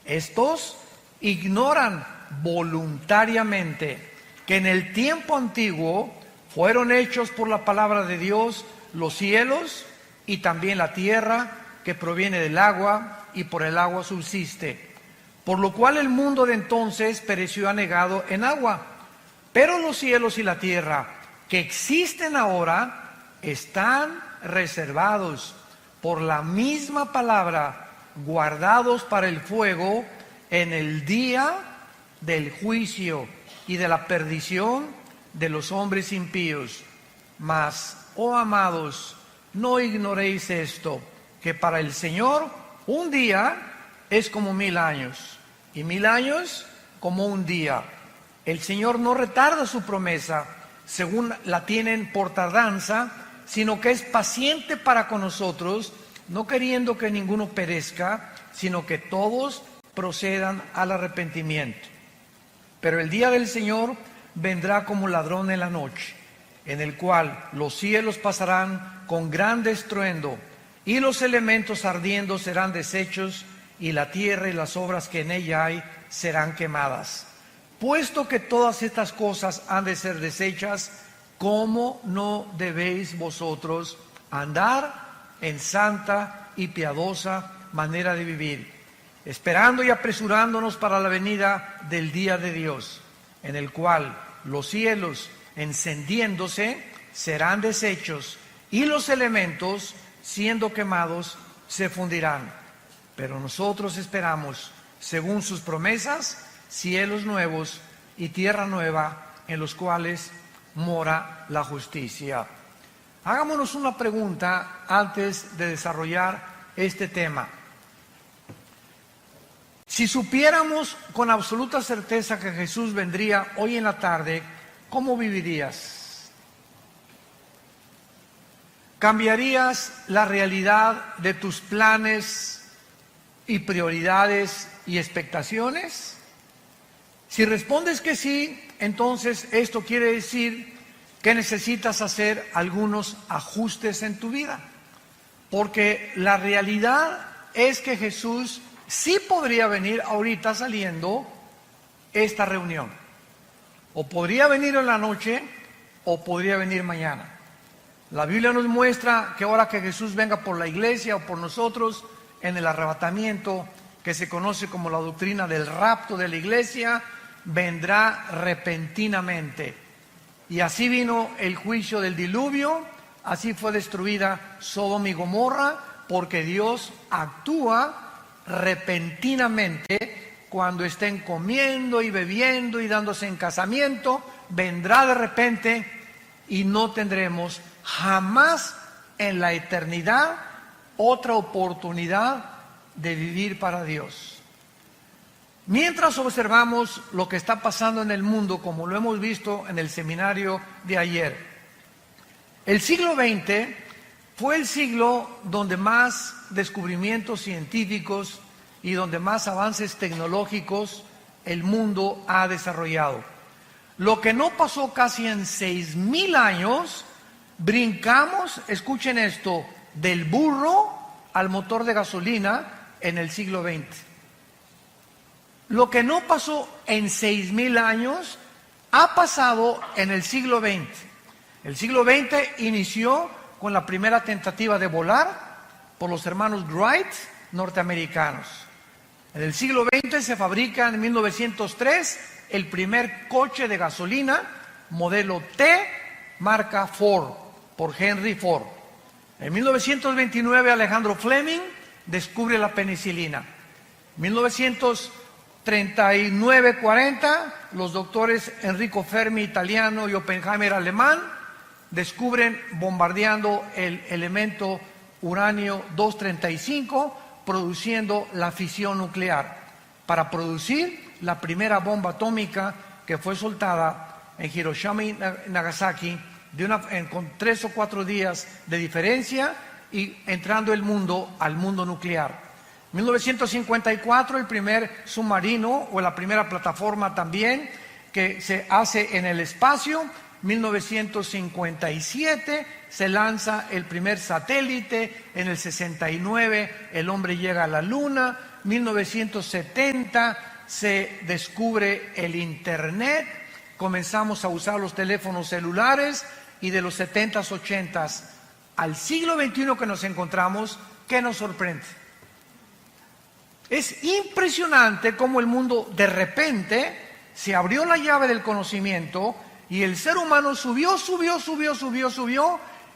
Estos ignoran voluntariamente que en el tiempo antiguo fueron hechos por la palabra de Dios los cielos y también la tierra, que proviene del agua y por el agua subsiste, por lo cual el mundo de entonces pereció anegado en agua. Pero los cielos y la tierra que existen ahora están reservados por la misma palabra, guardados para el fuego en el día del juicio y de la perdición de los hombres impíos. Mas, oh amados, no ignoréis esto, que para el Señor un día es como 1000 años, y 1000 años como un día. El Señor no retarda su promesa, según la tienen por tardanza, sino que es paciente para con nosotros, no queriendo que ninguno perezca, sino que todos procedan al arrepentimiento. Pero el día del Señor vendrá como ladrón en la noche, en el cual los cielos pasarán con gran estruendo, y los elementos ardiendo serán deshechos, y la tierra y las obras que en ella hay serán quemadas. Puesto que todas estas cosas han de ser deshechas, ¿cómo no debéis vosotros andar en santa y piadosa manera de vivir, esperando y apresurándonos para la venida del día de Dios, en el cual los cielos encendiéndose serán deshechos, y los elementos siendo quemados se fundirán? Pero nosotros esperamos, según sus promesas, cielos nuevos y tierra nueva, en los cuales mora la justicia. Hagámonos una pregunta antes de desarrollar este tema. Si supiéramos con absoluta certeza que Jesús vendría hoy en la tarde, ¿cómo vivirías? ¿Cambiarías la realidad de tus planes y prioridades y expectaciones? Si respondes que sí, entonces esto quiere decir que necesitas hacer algunos ajustes en tu vida, porque la realidad es que Jesús sí podría venir ahorita saliendo esta reunión, o podría venir en la noche, o podría venir mañana. La Biblia nos muestra que ahora que Jesús venga por la iglesia o por nosotros en el arrebatamiento, que se conoce como la doctrina del rapto de la iglesia, vendrá repentinamente. Y así vino el juicio del diluvio, así fue destruida Sodoma y Gomorra, porque Dios actúa repentinamente. Cuando estén comiendo y bebiendo y dándose en casamiento, vendrá de repente, y no tendremos jamás en la eternidad otra oportunidad de vivir para Dios. Mientras observamos lo que está pasando en el mundo, como lo hemos visto en el seminario de ayer, el siglo XX fue el siglo donde más descubrimientos científicos y donde más avances tecnológicos el mundo ha desarrollado. Lo que no pasó casi en 6000 años, brincamos, escuchen esto, del burro al motor de gasolina en el siglo XX. Lo que no pasó en 6000 años ha pasado en el siglo XX. El siglo XX inició con la primera tentativa de volar por los hermanos Wright, norteamericanos. En el siglo XX se fabrica en 1903 el primer coche de gasolina, modelo T, marca Ford, por Henry Ford. En 1929 Alejandro Fleming descubre la penicilina. En 1939-40 los doctores Enrico Fermi, italiano, y Oppenheimer, alemán, descubren, bombardeando el elemento uranio 235, produciendo la fisión nuclear para producir la primera bomba atómica, que fue soltada en Hiroshima y Nagasaki con 3 o 4 días de diferencia, y entrando el mundo al mundo nuclear. 1954 el primer submarino, o la primera plataforma también, que se hace en el espacio. 1957 se lanza el primer satélite. En el 69 el hombre llega a la luna. 1970 se descubre el Internet, comenzamos a usar los teléfonos celulares y de los 70s, 80s al siglo XXI que nos encontramos, ¿qué nos sorprende? Es impresionante cómo el mundo de repente se abrió la llave del conocimiento y el ser humano subió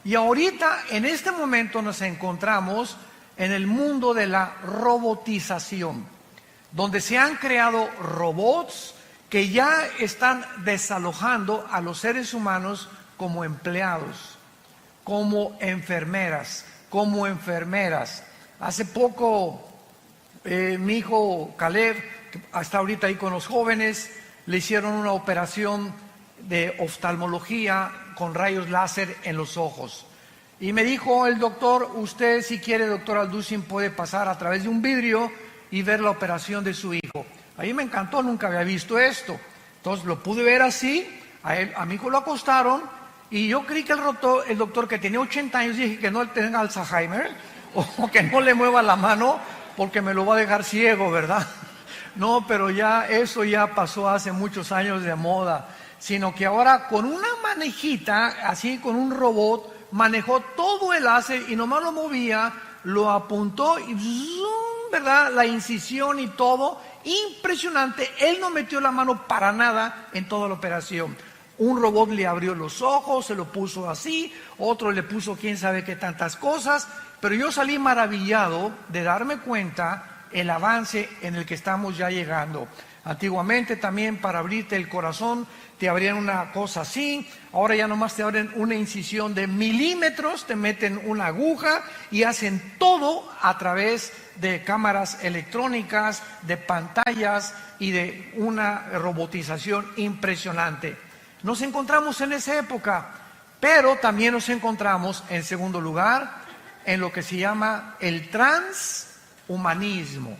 y ahorita en este momento nos encontramos en el mundo de la robotización, donde se han creado robots que ya están desalojando a los seres humanos como empleados, como enfermeras. Hace poco mi hijo Caleb, que está ahorita ahí con los jóvenes, le hicieron una operación de oftalmología con rayos láser en los ojos. Y me dijo el doctor, usted si quiere, doctor Alducin, puede pasar a través de un vidrio y ver la operación de su hijo. A mí me encantó, nunca había visto esto. Entonces lo pude ver así, a mi hijo lo acostaron y yo creí que el doctor que tenía 80 años, dije que no tenga Alzheimer o que no le mueva la mano porque me lo va a dejar ciego, ¿verdad? No, pero ya eso ya pasó hace muchos años de moda, sino que ahora con una manejita, así con un robot, manejó todo el láser y nomás lo movía, lo apuntó y ¡zum!, ¿verdad? La incisión y todo, impresionante. Él no metió la mano para nada en toda la operación. Un robot le abrió los ojos, se lo puso así, otro le puso quién sabe qué tantas cosas, pero yo salí maravillado de darme cuenta el avance en el que estamos ya llegando. Antiguamente también para abrirte el corazón te abrían una cosa así, ahora ya nomás te abren una incisión de milímetros, te meten una aguja y hacen todo a través de cámaras electrónicas, de pantallas y de una robotización impresionante. Nos encontramos en esa época, pero también nos encontramos en segundo lugar en lo que se llama el transhumanismo.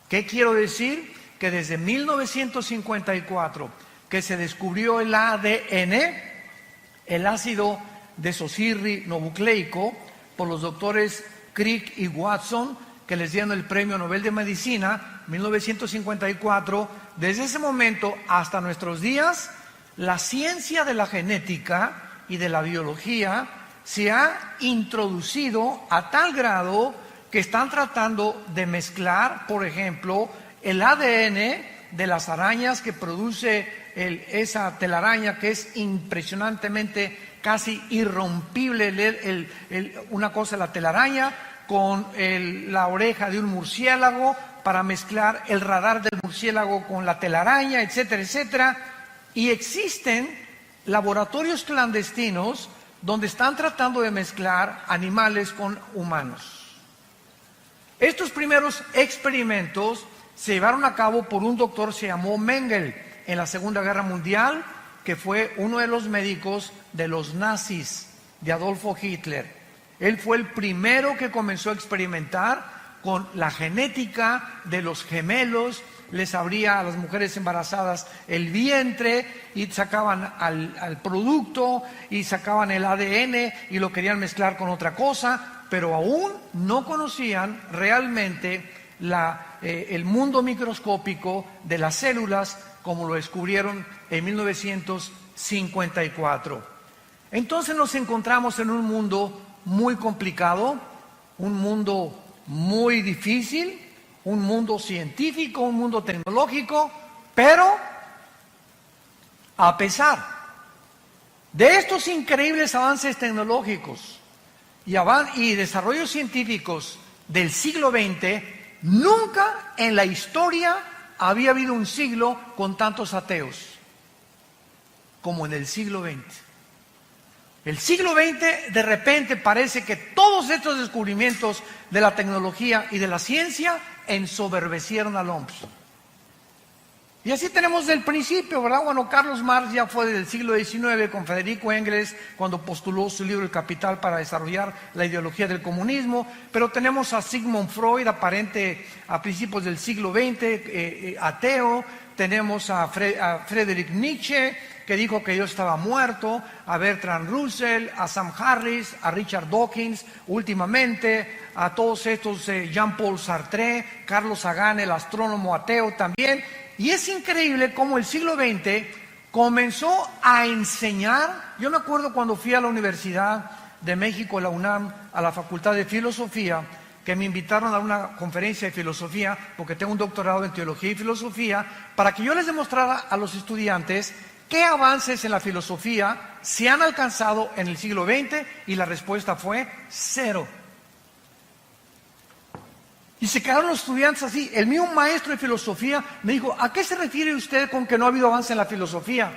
¿Qué quiero decir? Que desde 1954 que se descubrió el ADN, el ácido desoxirribonucleico, por los doctores Crick y Watson, que les dieron el Premio Nobel de Medicina, 1954, desde ese momento hasta nuestros días, la ciencia de la genética y de la biología se ha introducido a tal grado que están tratando de mezclar, por ejemplo, el ADN de las arañas que produce esa telaraña que es impresionantemente casi irrompible, una cosa la telaraña con la oreja de un murciélago para mezclar el radar del murciélago con la telaraña, etcétera, etcétera. Y existen laboratorios clandestinos donde están tratando de mezclar animales con humanos. Estos primeros experimentos se llevaron a cabo por un doctor, se llamó Mengele, en la Segunda Guerra Mundial, que fue uno de los médicos de los nazis, de Adolfo Hitler. Él fue el primero que comenzó a experimentar con la genética de los gemelos, les abría a las mujeres embarazadas el vientre y sacaban al producto y sacaban el ADN y lo querían mezclar con otra cosa, pero aún no conocían realmente el mundo microscópico de las células como lo descubrieron en 1954. Entonces nos encontramos en un mundo muy complicado, un mundo muy difícil, un mundo científico, un mundo tecnológico, pero a pesar de estos increíbles avances tecnológicos y desarrollos científicos del siglo XX, nunca en la historia había habido un siglo con tantos ateos como en el siglo XX. El siglo XX de repente parece que todos estos descubrimientos de la tecnología y de la ciencia ensoberbecieron al hombre. Y así tenemos del principio, ¿verdad? Bueno, Carlos Marx ya fue del siglo XIX con Federico Engels cuando postuló su libro El Capital para desarrollar la ideología del comunismo, pero tenemos a Sigmund Freud, aparente a principios del siglo XX, ateo, tenemos a Friedrich Nietzsche, que dijo que Dios estaba muerto, a Bertrand Russell, a Sam Harris, a Richard Dawkins, últimamente, a todos estos, Jean-Paul Sartre, Carlos Sagan, el astrónomo ateo también. Y es increíble cómo el siglo XX comenzó a enseñar. Yo me acuerdo cuando fui a la Universidad de México, la UNAM, a la Facultad de Filosofía, que me invitaron a una conferencia de filosofía, porque tengo un doctorado en teología y filosofía, para que yo les demostrara a los estudiantes qué avances en la filosofía se han alcanzado en el siglo XX, y la respuesta fue cero. Y se quedaron los estudiantes así. El mío maestro de filosofía me dijo, ¿a qué se refiere usted con que no ha habido avance en la filosofía?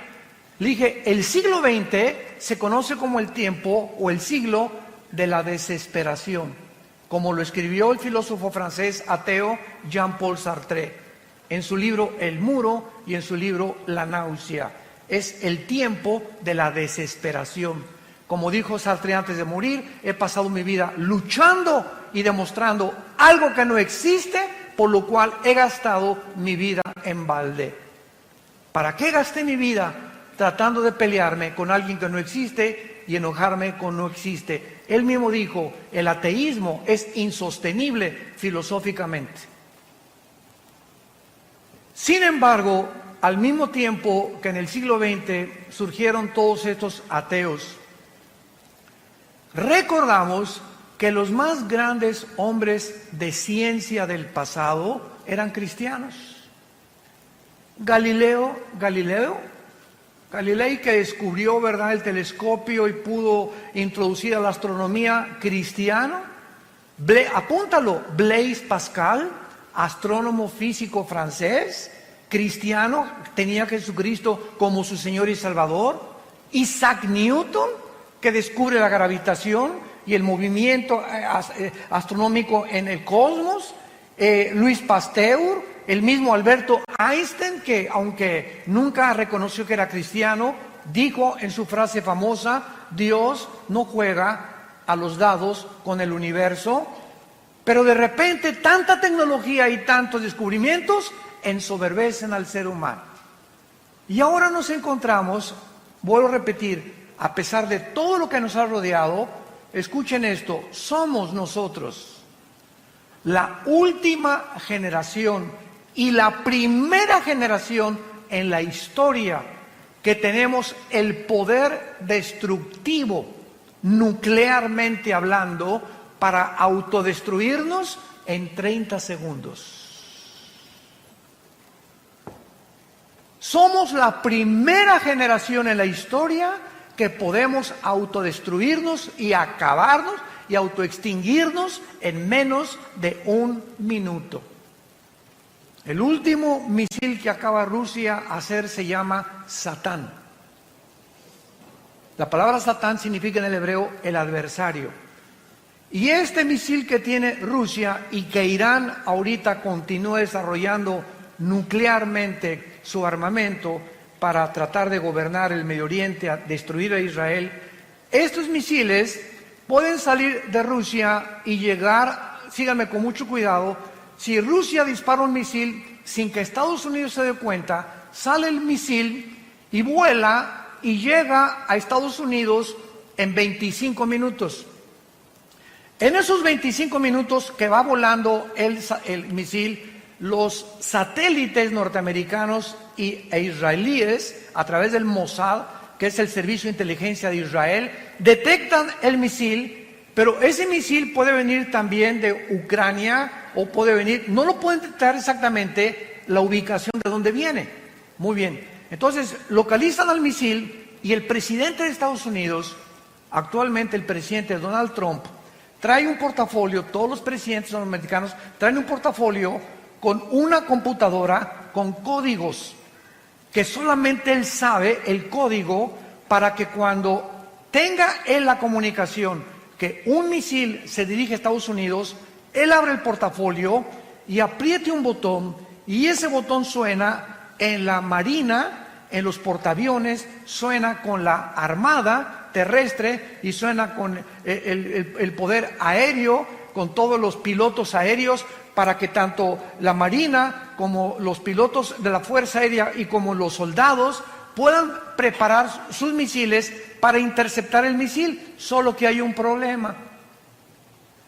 Le dije, el siglo XX se conoce como el tiempo o el siglo de la desesperación, como lo escribió el filósofo francés ateo Jean-Paul Sartre en su libro El Muro y en su libro La Náusea. Es el tiempo de la desesperación. Como dijo Sartre antes de morir, he pasado mi vida luchando y demostrando algo que no existe, por lo cual he gastado mi vida en balde. ¿Para qué gasté mi vida tratando de pelearme con alguien que no existe y enojarme con no existe? Él mismo dijo, el ateísmo es insostenible filosóficamente. Sin embargo, al mismo tiempo que en el siglo XX surgieron todos estos ateos, recordamos que los más grandes hombres de ciencia del pasado eran cristianos. Galilei, que descubrió, ¿verdad?, el telescopio y pudo introducir a la astronomía, cristiano. Apúntalo, Blaise Pascal, astrónomo físico francés, cristiano, tenía a Jesucristo como su Señor y Salvador. Isaac Newton, que descubre la gravitación y el movimiento astronómico en el cosmos. Luis Pasteur, el mismo Alberto Einstein, que aunque nunca reconoció que era cristiano, dijo en su frase famosa, Dios no juega a los dados con el universo. Pero de repente tanta tecnología y tantos descubrimientos ensoberbecen al ser humano. Y ahora nos encontramos, vuelvo a repetir, a pesar de todo lo que nos ha rodeado, escuchen esto, somos nosotros la última generación y la primera generación en la historia que tenemos el poder destructivo, nuclearmente hablando, para autodestruirnos en 30 segundos. Somos la primera generación en la historia que podemos autodestruirnos y acabarnos y autoextinguirnos en menos de un minuto. El último misil que acaba Rusia de hacer se llama Satán. La palabra Satán significa en el hebreo el adversario. Y este misil que tiene Rusia y que Irán ahorita continúa desarrollando nuclearmente su armamento para tratar de gobernar el Medio Oriente, a destruir a Israel, estos misiles pueden salir de Rusia y llegar, síganme con mucho cuidado, si Rusia dispara un misil sin que Estados Unidos se dé cuenta, sale el misil y vuela y llega a Estados Unidos en 25 minutos. En esos 25 minutos que va volando el misil, los satélites norteamericanos e israelíes, a través del Mossad, que es el servicio de inteligencia de Israel, detectan el misil, pero ese misil puede venir también de Ucrania o puede venir, no lo pueden detectar exactamente la ubicación de donde viene. Muy bien, entonces localizan al misil y el presidente de Estados Unidos, actualmente el presidente Donald Trump, trae un portafolio, todos los presidentes norteamericanos traen un portafolio con una computadora con códigos que solamente él sabe el código, para que cuando tenga él la comunicación que un misil se dirige a Estados Unidos, él abre el portafolio y apriete un botón y ese botón suena en la marina, en los portaaviones, suena con la armada terrestre y suena con el poder aéreo, con todos los pilotos aéreos, para que tanto la marina como los pilotos de la Fuerza Aérea y como los soldados puedan preparar sus misiles para interceptar el misil. Solo que hay un problema,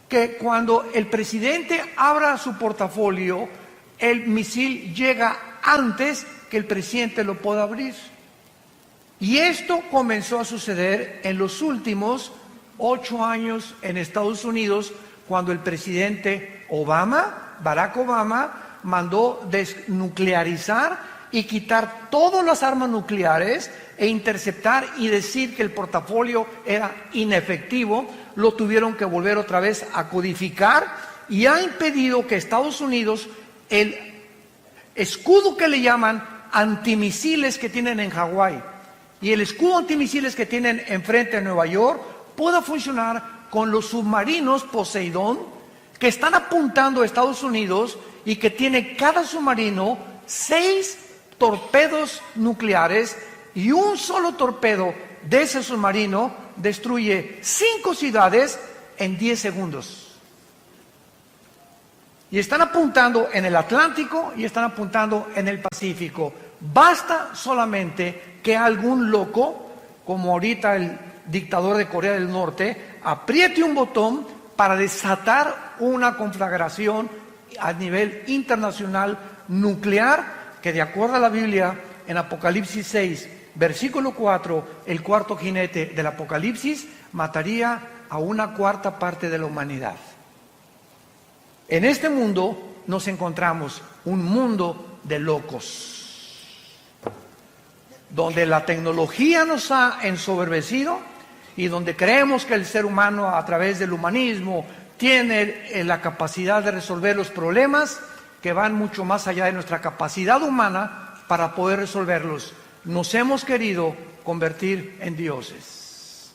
que cuando el presidente abra su portafolio, el misil llega antes que el presidente lo pueda abrir. Y esto comenzó a suceder en los últimos 8 años en Estados Unidos, cuando el presidente Barack Obama, mandó desnuclearizar y quitar todas las armas nucleares e interceptar y decir que el portafolio era inefectivo. Lo tuvieron que volver otra vez a codificar y ha impedido que Estados Unidos, el escudo que le llaman antimisiles que tienen en Hawái y el escudo antimisiles que tienen enfrente de Nueva York, pueda funcionar con los submarinos Poseidón que están apuntando a Estados Unidos y que tiene cada submarino 6 torpedos nucleares, y un solo torpedo de ese submarino destruye 5 ciudades en 10 segundos. Y están apuntando en el Atlántico y están apuntando en el Pacífico. Basta solamente que algún loco, como ahorita el dictador de Corea del Norte, apriete un botón para desatar una conflagración a nivel internacional nuclear, que de acuerdo a la Biblia, en Apocalipsis 6, versículo 4, el cuarto jinete del Apocalipsis mataría a 1/4 parte de la humanidad. En este mundo nos encontramos un mundo de locos, donde la tecnología nos ha ensoberbecido y donde creemos que el ser humano, a través del humanismo, tiene la capacidad de resolver los problemas que van mucho más allá de nuestra capacidad humana para poder resolverlos. Nos hemos querido convertir en dioses.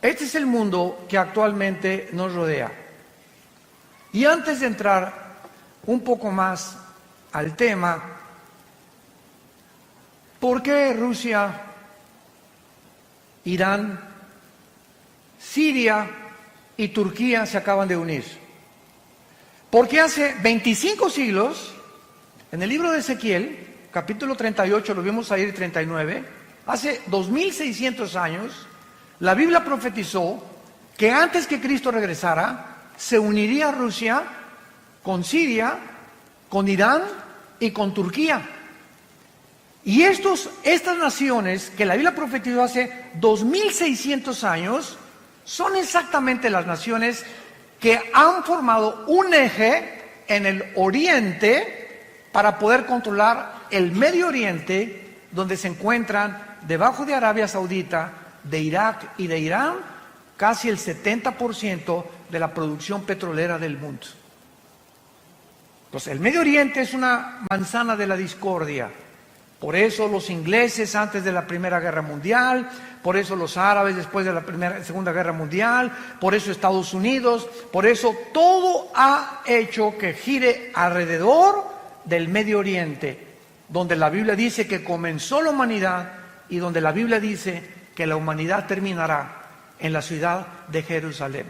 Este es el mundo que actualmente nos rodea. Y antes de entrar un poco más al tema, ¿por qué Rusia, Irán, Siria y Turquía se acaban de unir? Porque hace 25 siglos, en el libro de Ezequiel, capítulo 38, lo vimos ahí, 39, hace 2600 años, la Biblia profetizó que antes que Cristo regresara, se uniría Rusia con Siria, con Irán y con Turquía. Y estas naciones que la Biblia profetizó hace 2600 años, son exactamente las naciones que han formado un eje en el Oriente para poder controlar el Medio Oriente, donde se encuentran debajo de Arabia Saudita, de Irak y de Irán, casi el 70% de la producción petrolera del mundo. Pues el Medio Oriente es una manzana de la discordia. Por eso los ingleses antes de la Primera Guerra Mundial, por eso los árabes después de la Segunda Guerra Mundial, por eso Estados Unidos, por eso todo ha hecho que gire alrededor del Medio Oriente, donde la Biblia dice que comenzó la humanidad y donde la Biblia dice que la humanidad terminará en la ciudad de Jerusalén.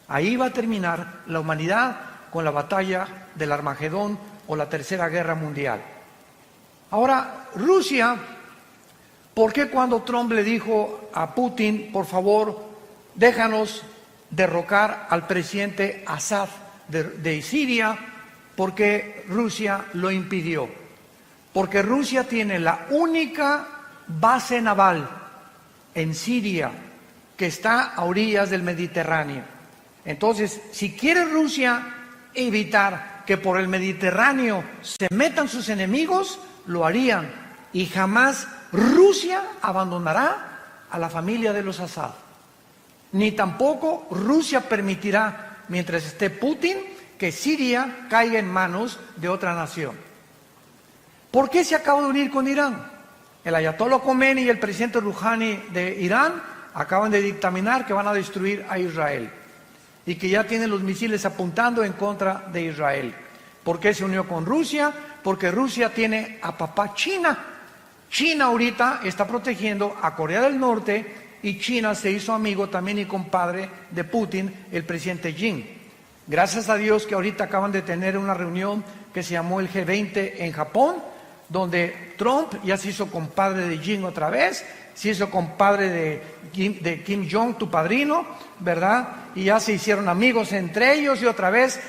Ahí va a terminar la humanidad con la batalla del Armagedón o la Tercera Guerra Mundial. Ahora, Rusia, ¿por qué cuando Trump le dijo a Putin, por favor, déjanos derrocar al presidente Assad de Siria, por qué Rusia lo impidió? Porque Rusia tiene la única base naval en Siria que está a orillas del Mediterráneo. Entonces, si quiere Rusia evitar que por el Mediterráneo se metan sus enemigos, lo harían, y jamás Rusia abandonará a la familia de los Assad, ni tampoco Rusia permitirá, mientras esté Putin, que Siria caiga en manos de otra nación. ¿Por qué se acaba de unir con Irán? El ayatollah Khomeini y el presidente Rouhani de Irán acaban de dictaminar que van a destruir a Israel y que ya tienen los misiles apuntando en contra de Israel. ¿Por qué se unió con Rusia? Porque Rusia tiene a papá China. China ahorita está protegiendo a Corea del Norte y China se hizo amigo también y compadre de Putin, el presidente Xi. Gracias a Dios que ahorita acaban de tener una reunión que se llamó el G20 en Japón, donde Trump ya se hizo compadre de Xi otra vez, se hizo compadre de Kim Jong, tu padrino, ¿verdad? Y ya se hicieron amigos entre ellos y otra vez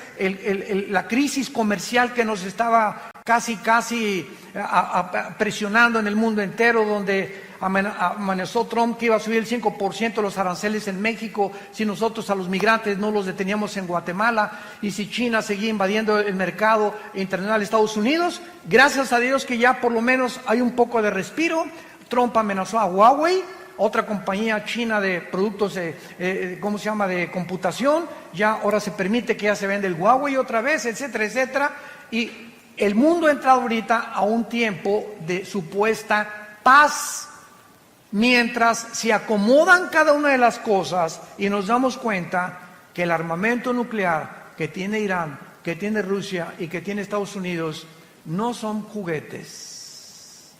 la crisis comercial que nos estaba casi presionando en el mundo entero, donde amenazó Trump que iba a subir el 5% los aranceles en México si nosotros a los migrantes no los deteníamos en Guatemala, y si China seguía invadiendo el mercado internacional de Estados Unidos. Gracias a Dios que ya por lo menos hay un poco de respiro. Trump amenazó a Huawei, otra compañía china de productos de computación. Ya ahora se permite que ya se vende el Huawei otra vez, etcétera, etcétera. Y el mundo ha entrado ahorita a un tiempo de supuesta paz, mientras se acomodan cada una de las cosas y nos damos cuenta que el armamento nuclear que tiene Irán, que tiene Rusia y que tiene Estados Unidos no son juguetes.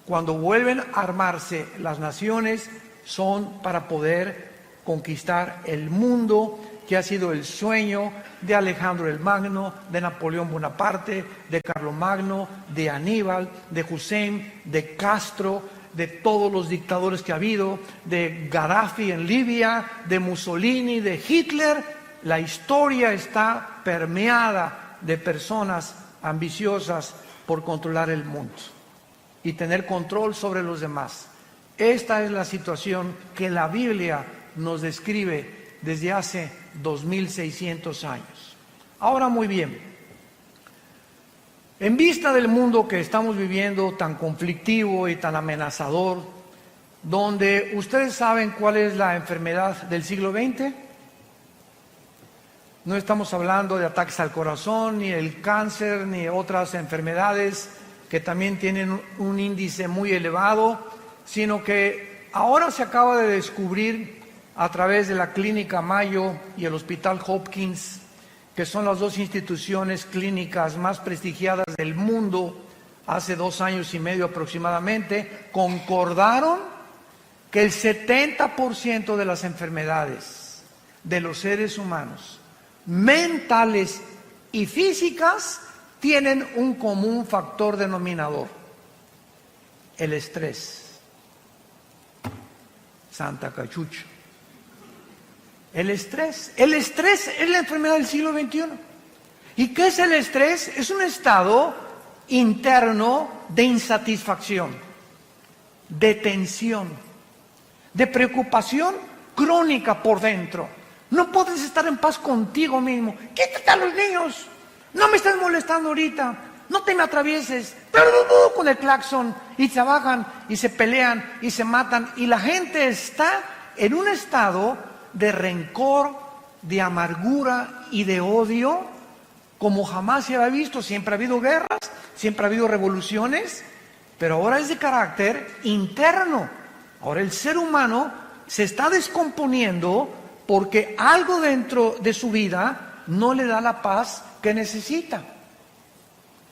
Cuando vuelven a armarse las naciones son para poder conquistar el mundo, que ha sido el sueño de Alejandro el Magno, de Napoleón Bonaparte, de Carlomagno, de Aníbal, de Hussein, de Castro, de todos los dictadores que ha habido, de Gaddafi en Libia, de Mussolini, de Hitler. La historia está permeada de personas ambiciosas por controlar el mundo y tener control sobre los demás. Esta es la situación que la Biblia nos describe desde hace 2600 años. Ahora, muy bien, en vista del mundo que estamos viviendo tan conflictivo y tan amenazador, donde ustedes saben cuál es la enfermedad del siglo XX, no estamos hablando de ataques al corazón, ni el cáncer, ni otras enfermedades que también tienen un índice muy elevado, sino que ahora se acaba de descubrir a través de la Clínica Mayo y el Hospital Hopkins, que son las dos instituciones clínicas más prestigiadas del mundo, hace 2 años y medio aproximadamente, concordaron que el 70% de las enfermedades de los seres humanos, mentales y físicas, tienen un común factor denominador: el estrés. Santa Cachucha. El estrés es la enfermedad del siglo XXI. ¿Y qué es el estrés? Es un estado interno de insatisfacción, de tensión, de preocupación crónica por dentro. No puedes estar en paz contigo mismo. Quítate a los niños. No me estás molestando ahorita. No te me atravieses. Con el claxon. Y se bajan y se pelean y se matan. Y la gente está en un estado de rencor, de amargura y de odio como jamás se había visto. Siempre ha habido guerras, siempre ha habido revoluciones, pero ahora es de carácter interno. Ahora el ser humano se está descomponiendo porque algo dentro de su vida no le da la paz que necesita.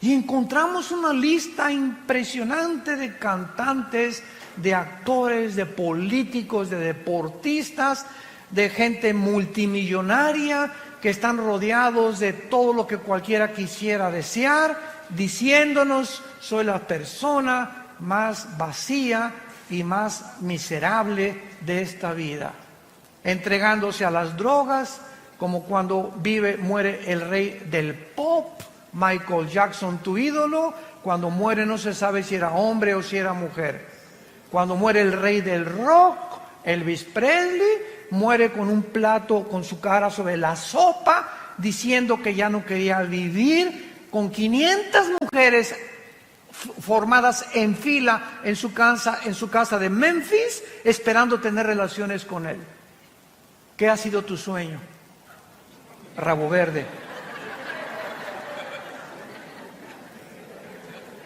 Y encontramos una lista impresionante de cantantes, de actores, de políticos, de deportistas, de gente multimillonaria que están rodeados de todo lo que cualquiera quisiera desear, diciéndonos: soy la persona más vacía y más miserable de esta vida, entregándose a las drogas, como cuando muere el rey del pop, Michael Jackson, tu ídolo. Cuando muere no se sabe si era hombre o si era mujer. Cuando muere el rey del rock, Elvis Presley, muere con un plato con su cara sobre la sopa, diciendo que ya no quería vivir, con 500 mujeres formadas en fila en su casa de Memphis, esperando tener relaciones con él. ¿Qué ha sido tu sueño? Rabo verde.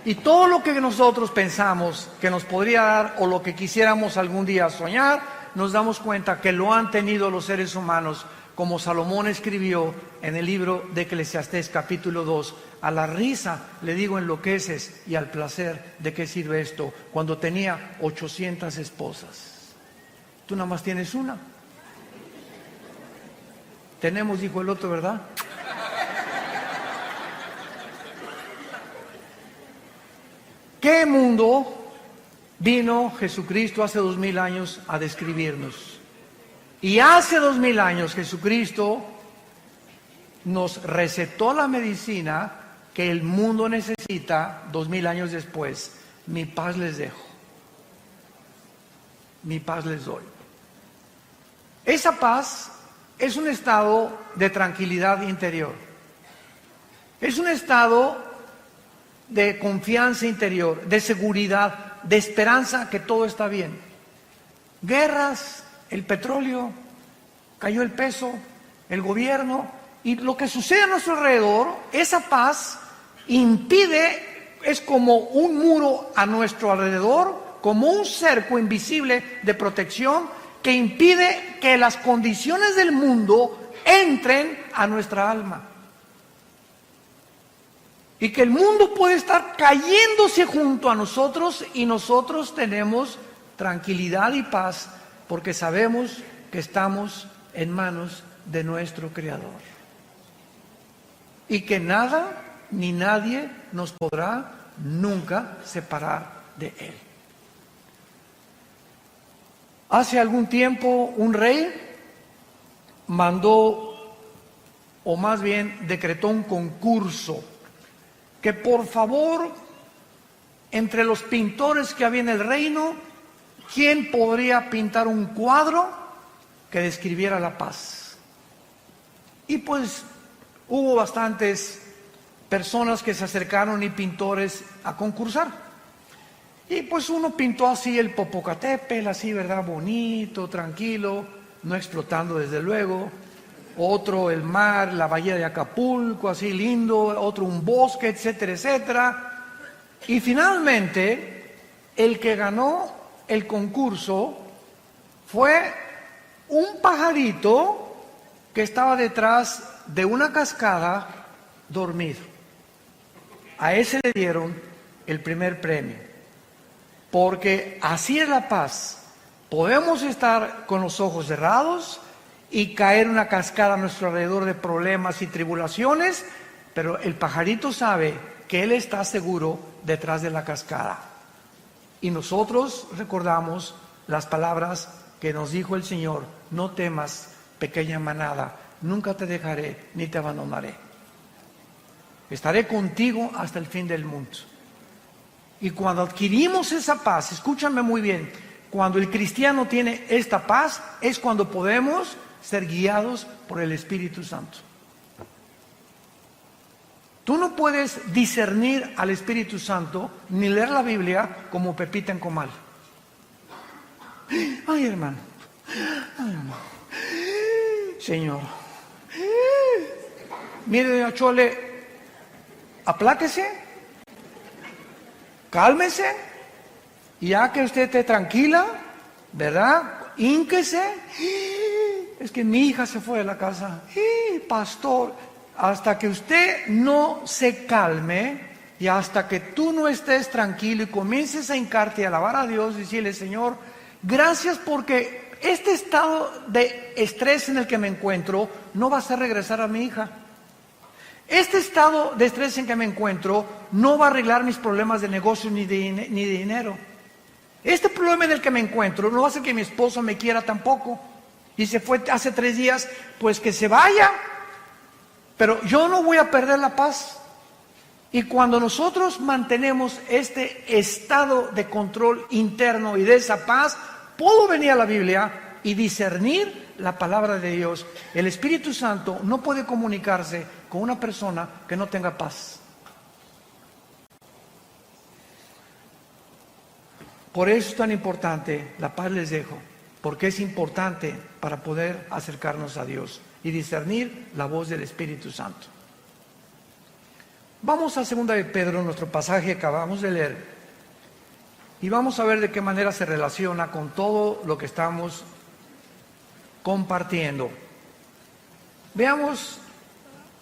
Y todo lo que nosotros pensamos que nos podría dar, o lo que quisiéramos algún día soñar, nos damos cuenta que lo han tenido los seres humanos como Salomón escribió en el libro de Eclesiastés capítulo 2, a la risa le digo enloqueces y al placer de qué sirve esto, cuando tenía 800 esposas. Tú nada más tienes una. Tenemos, dijo el otro, ¿verdad? ¿Qué mundo vino Jesucristo hace 2000 años a describirnos? Y hace 2000 años Jesucristo nos recetó la medicina que el mundo necesita 2000 años después. Mi paz les dejo, mi paz les doy. Esa paz es un estado de tranquilidad interior. Es un estado de confianza interior, de seguridad, de esperanza que todo está bien. Guerras, el petróleo, cayó el peso, el gobierno, y lo que sucede a nuestro alrededor, esa paz impide, es como un muro a nuestro alrededor, como un cerco invisible de protección que impide que las condiciones del mundo entren a nuestra alma. Y que el mundo puede estar cayéndose junto a nosotros y nosotros tenemos tranquilidad y paz porque sabemos que estamos en manos de nuestro Creador. Y que nada ni nadie nos podrá nunca separar de Él. Hace algún tiempo un rey mandó, o más bien decretó un concurso, que por favor, entre los pintores que había en el reino, ¿quién podría pintar un cuadro que describiera la paz? Y pues hubo bastantes personas que se acercaron y pintores a concursar. Y pues uno pintó así el Popocatépetl, así, ¿verdad? Bonito, tranquilo, no explotando desde luego. Otro el mar, la bahía de Acapulco, así lindo, otro un bosque, etcétera, etcétera. Y finalmente, el que ganó el concurso fue un pajarito que estaba detrás de una cascada dormido. A ese le dieron el primer premio, porque así es la paz. Podemos estar con los ojos cerrados y caer una cascada a nuestro alrededor de problemas y tribulaciones, pero el pajarito sabe que él está seguro detrás de la cascada. Y nosotros recordamos las palabras que nos dijo el Señor: no temas, pequeña manada, nunca te dejaré ni te abandonaré. Estaré contigo hasta el fin del mundo. Y cuando adquirimos esa paz, escúchame muy bien, cuando el cristiano tiene esta paz, es cuando podemos ser guiados por el Espíritu Santo. Tú no puedes discernir al Espíritu Santo ni leer la Biblia como Pepita en comal. Ay, hermano. Ay, hermano. Señor. Mire, doña Chole, apláquese, cálmese, y ya que usted esté tranquila, ¿verdad? Hínquese. Es que mi hija se fue de la casa. Pastor, hasta que usted no se calme y hasta que tú no estés tranquilo y comiences a hincarte y a alabar a Dios y decirle: Señor, gracias porque este estado de estrés en el que me encuentro no va a hacer regresar a mi hija. Este estado de estrés en que me encuentro no va a arreglar mis problemas de negocio ni de dinero. Este problema en el que me encuentro no va a hacer que mi esposo me quiera tampoco. Y se fue hace 3 días, pues que se vaya. Pero yo no voy a perder la paz. Y cuando nosotros mantenemos este estado de control interno y de esa paz, puedo venir a la Biblia y discernir la palabra de Dios. El Espíritu Santo no puede comunicarse con una persona que no tenga paz. Por eso es tan importante, la paz les dejo, porque es importante para poder acercarnos a Dios y discernir la voz del Espíritu Santo. Vamos a 2 de Pedro, nuestro pasaje que acabamos de leer, y vamos a ver de qué manera se relaciona con todo lo que estamos compartiendo. Veamos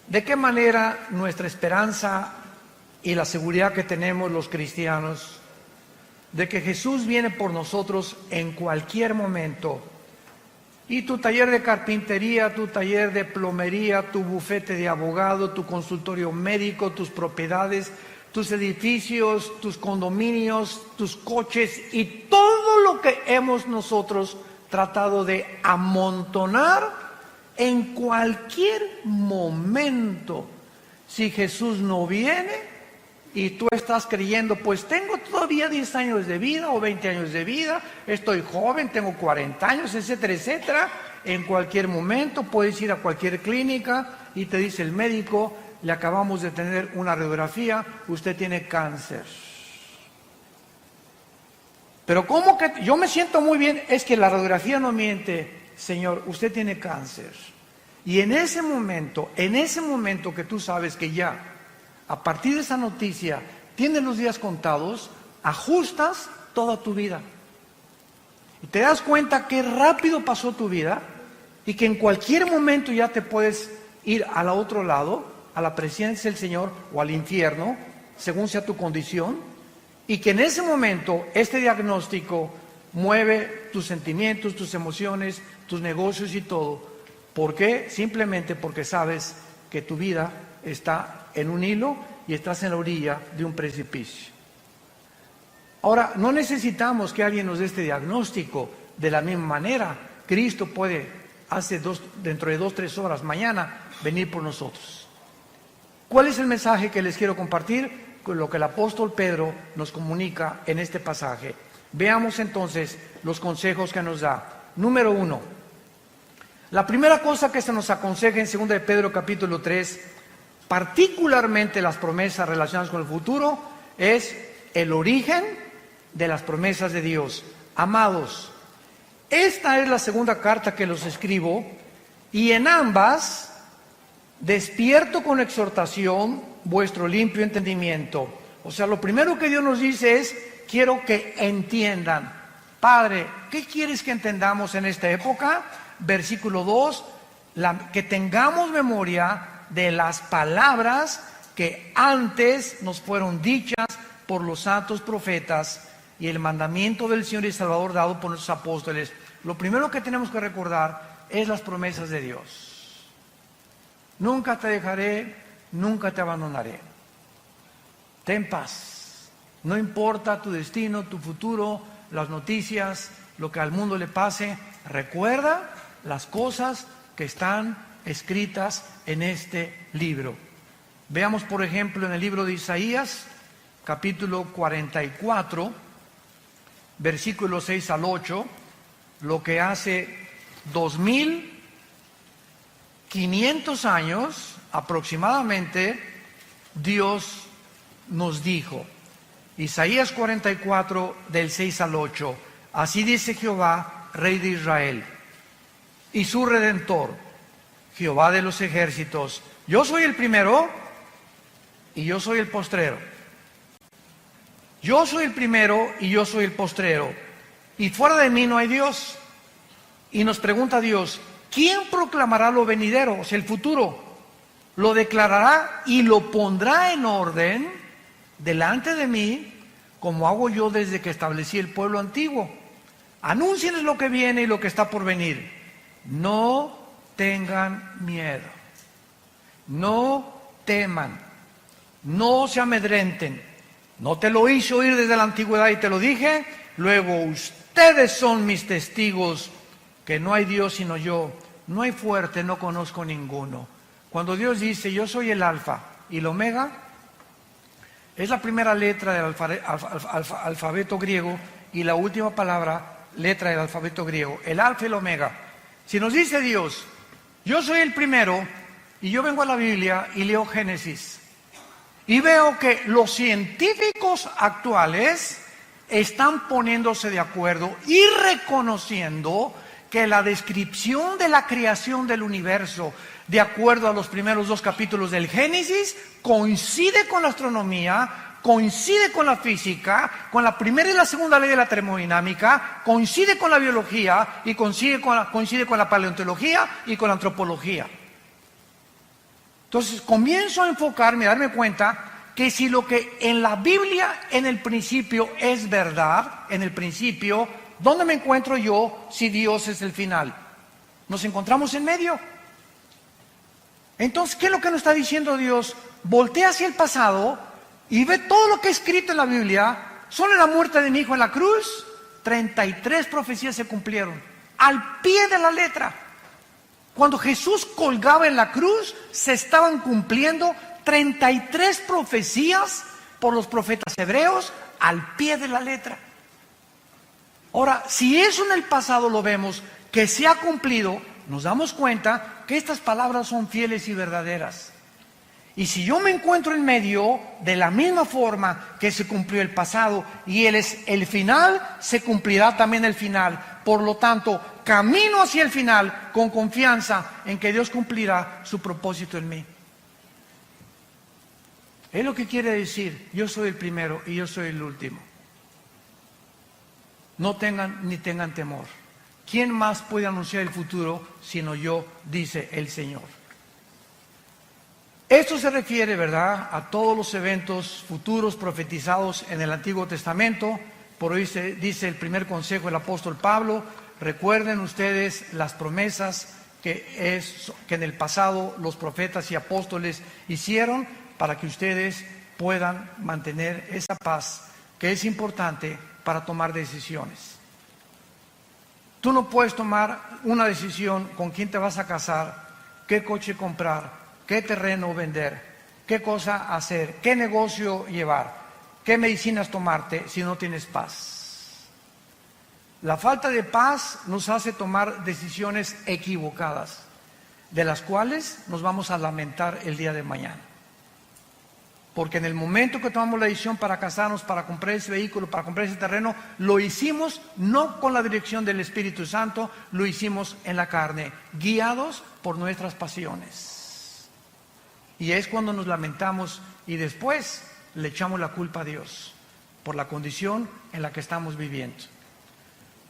de qué manera nuestra esperanza y la seguridad que tenemos los cristianos de que Jesús viene por nosotros en cualquier momento. Y tu taller de carpintería, tu taller de plomería, tu bufete de abogado, tu consultorio médico, tus propiedades, tus edificios, tus condominios, tus coches y todo lo que hemos nosotros tratado de amontonar en cualquier momento. Si Jesús no viene y tú estás creyendo, pues tengo todavía 10 años de vida o 20 años de vida, estoy joven, tengo 40 años, etcétera, etcétera. En cualquier momento puedes ir a cualquier clínica y te dice el médico, le acabamos de tener una radiografía, usted tiene cáncer. Pero ¿cómo que yo me siento muy bien? Es que la radiografía no miente, señor, usted tiene cáncer. Y en ese momento que tú sabes que ya, a partir de esa noticia, tienes los días contados, ajustas toda tu vida. Y te das cuenta que rápido pasó tu vida y que en cualquier momento ya te puedes ir al otro lado, a la presencia del Señor o al infierno, según sea tu condición, y que en ese momento este diagnóstico mueve tus sentimientos, tus emociones, tus negocios y todo. ¿Por qué? Simplemente porque sabes que tu vida está en un hilo y estás en la orilla de un precipicio. Ahora, no necesitamos que alguien nos dé este diagnóstico de la misma manera. Cristo puede, dentro de 2-3 horas, mañana, venir por nosotros. ¿Cuál es el mensaje que les quiero compartir? Con lo que el apóstol Pedro nos comunica en este pasaje. Veamos entonces los consejos que nos da. Número 1. La primera cosa que se nos aconseja en 2 de Pedro capítulo 3, particularmente las promesas relacionadas con el futuro, es el origen de las promesas de Dios. Amados, esta es la segunda carta que los escribo, y en ambas despierto con exhortación vuestro limpio entendimiento. O sea, lo primero que Dios nos dice es, quiero que entiendan. Padre, ¿qué quieres que entendamos en esta época? Versículo 2, que tengamos memoria de las palabras que antes nos fueron dichas por los santos profetas y el mandamiento del Señor y Salvador dado por nuestros apóstoles. Lo primero que tenemos que recordar es las promesas de Dios. Nunca te dejaré, nunca te abandonaré. Ten paz. No importa tu destino, tu futuro, las noticias, lo que al mundo le pase. Recuerda las cosas que están escritas en este libro. Veamos, por ejemplo, en el libro de Isaías, capítulo 44, versículos 6 al 8, lo que hace 2500 años aproximadamente Dios nos dijo. Isaías 44, del 6 al 8. Así dice Jehová, Rey de Israel, y su Redentor, Jehová de los ejércitos: yo soy el primero y yo soy el postrero. Yo soy el primero y yo soy el postrero. Y fuera de mí no hay Dios. Y nos pregunta Dios, ¿quién proclamará lo venidero? O sea, el futuro. Lo declarará y lo pondrá en orden delante de mí, como hago yo desde que establecí el pueblo antiguo. Anúncienles lo que viene y lo que está por venir. No tengan miedo. No teman. No se amedrenten. No te lo hice oír desde la antigüedad y te lo dije. Luego ustedes son mis testigos que no hay Dios sino yo. No hay fuerte, no conozco ninguno. Cuando Dios dice, yo soy el alfa y el omega, es la primera letra del alfabeto griego y la última letra del alfabeto griego, el alfa y el omega. Si nos dice Dios, yo soy el primero, y yo vengo a la Biblia y leo Génesis, y veo que los científicos actuales están poniéndose de acuerdo y reconociendo que la descripción de la creación del universo, de acuerdo a los primeros 2 capítulos del Génesis, coincide con la astronomía, coincide con la física, con la primera y la segunda ley de la termodinámica, coincide con la biología y coincide con la paleontología y con la antropología. Entonces comienzo a enfocarme, a darme cuenta que si lo que en la Biblia en el principio es verdad, en el principio, ¿dónde me encuentro yo si Dios es el final? Nos encontramos en medio. Entonces, ¿qué es lo que nos está diciendo Dios? Voltea hacia el pasado y ve todo lo que he escrito en la Biblia. Solo en la muerte de mi hijo en la cruz, 33 profecías se cumplieron, al pie de la letra. Cuando Jesús colgaba en la cruz, se estaban cumpliendo 33 profecías por los profetas hebreos al pie de la letra. Ahora, si eso en el pasado lo vemos, que se ha cumplido, nos damos cuenta que estas palabras son fieles y verdaderas. Y si yo me encuentro en medio, de la misma forma que se cumplió el pasado y Él es el final, se cumplirá también el final. Por lo tanto, camino hacia el final con confianza en que Dios cumplirá su propósito en mí. Es lo que quiere decir, yo soy el primero y yo soy el último. No tengan ni tengan temor. ¿Quién más puede anunciar el futuro sino yo? Dice el Señor. Esto se refiere, ¿verdad?, a todos los eventos futuros profetizados en el Antiguo Testamento. Por hoy dice el primer consejo del apóstol Pablo: recuerden ustedes las promesas que en el pasado los profetas y apóstoles hicieron, para que ustedes puedan mantener esa paz que es importante para tomar decisiones. Tú no puedes tomar una decisión con quién te vas a casar, qué coche comprar, qué terreno vender, qué cosa hacer, qué negocio llevar, qué medicinas tomarte si no tienes paz. La falta de paz nos hace tomar decisiones equivocadas, de las cuales nos vamos a lamentar el día de mañana. Porque en el momento que tomamos la decisión para casarnos, para comprar ese vehículo, para comprar ese terreno, lo hicimos no con la dirección del Espíritu Santo, lo hicimos en la carne, guiados por nuestras pasiones. Y es cuando nos lamentamos y después le echamos la culpa a Dios por la condición en la que estamos viviendo.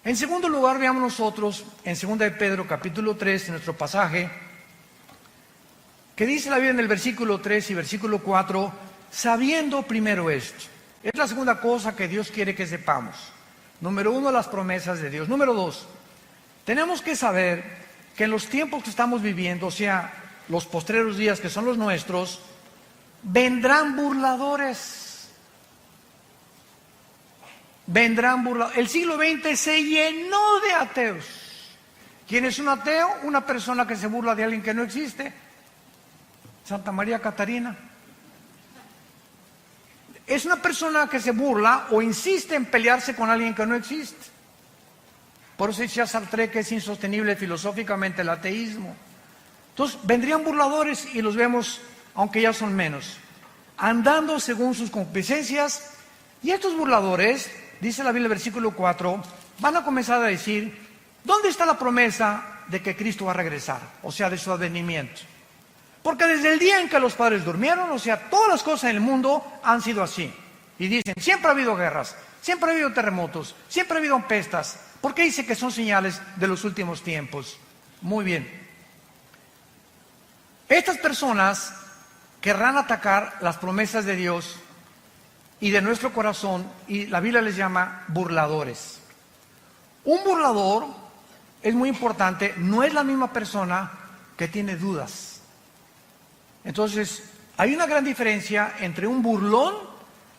En segundo lugar, veamos nosotros en 2 de Pedro capítulo 3, en nuestro pasaje, que dice la Biblia en el versículo 3 y versículo 4, sabiendo primero esto. Es la segunda cosa que Dios quiere que sepamos. Número 1, las promesas de Dios. Número 2, tenemos que saber que en los tiempos que estamos viviendo, o sea, los postreros días que son los nuestros, vendrán burladores. Vendrán burladores. El siglo XX se llenó de ateos. ¿Quién es un ateo? Una persona que se burla de alguien que no existe. Santa María Catarina. Es una persona que se burla o insiste en pelearse con alguien que no existe. Por eso decía Sartre que es insostenible filosóficamente el ateísmo. Entonces vendrían burladores y los vemos, aunque ya son menos, andando según sus concupiscencias. Y estos burladores, dice la Biblia, versículo 4, van a comenzar a decir: ¿dónde está la promesa de que Cristo va a regresar? O sea, de su advenimiento. Porque desde el día en que los padres durmieron, o sea, todas las cosas en el mundo han sido así. Y dicen, siempre ha habido guerras, siempre ha habido terremotos, siempre ha habido pestas. ¿Por qué dice que son señales de los últimos tiempos? Muy bien. Estas personas querrán atacar las promesas de Dios y de nuestro corazón, y la Biblia les llama burladores. Un burlador, es muy importante, no es la misma persona que tiene dudas. Entonces, hay una gran diferencia entre un burlón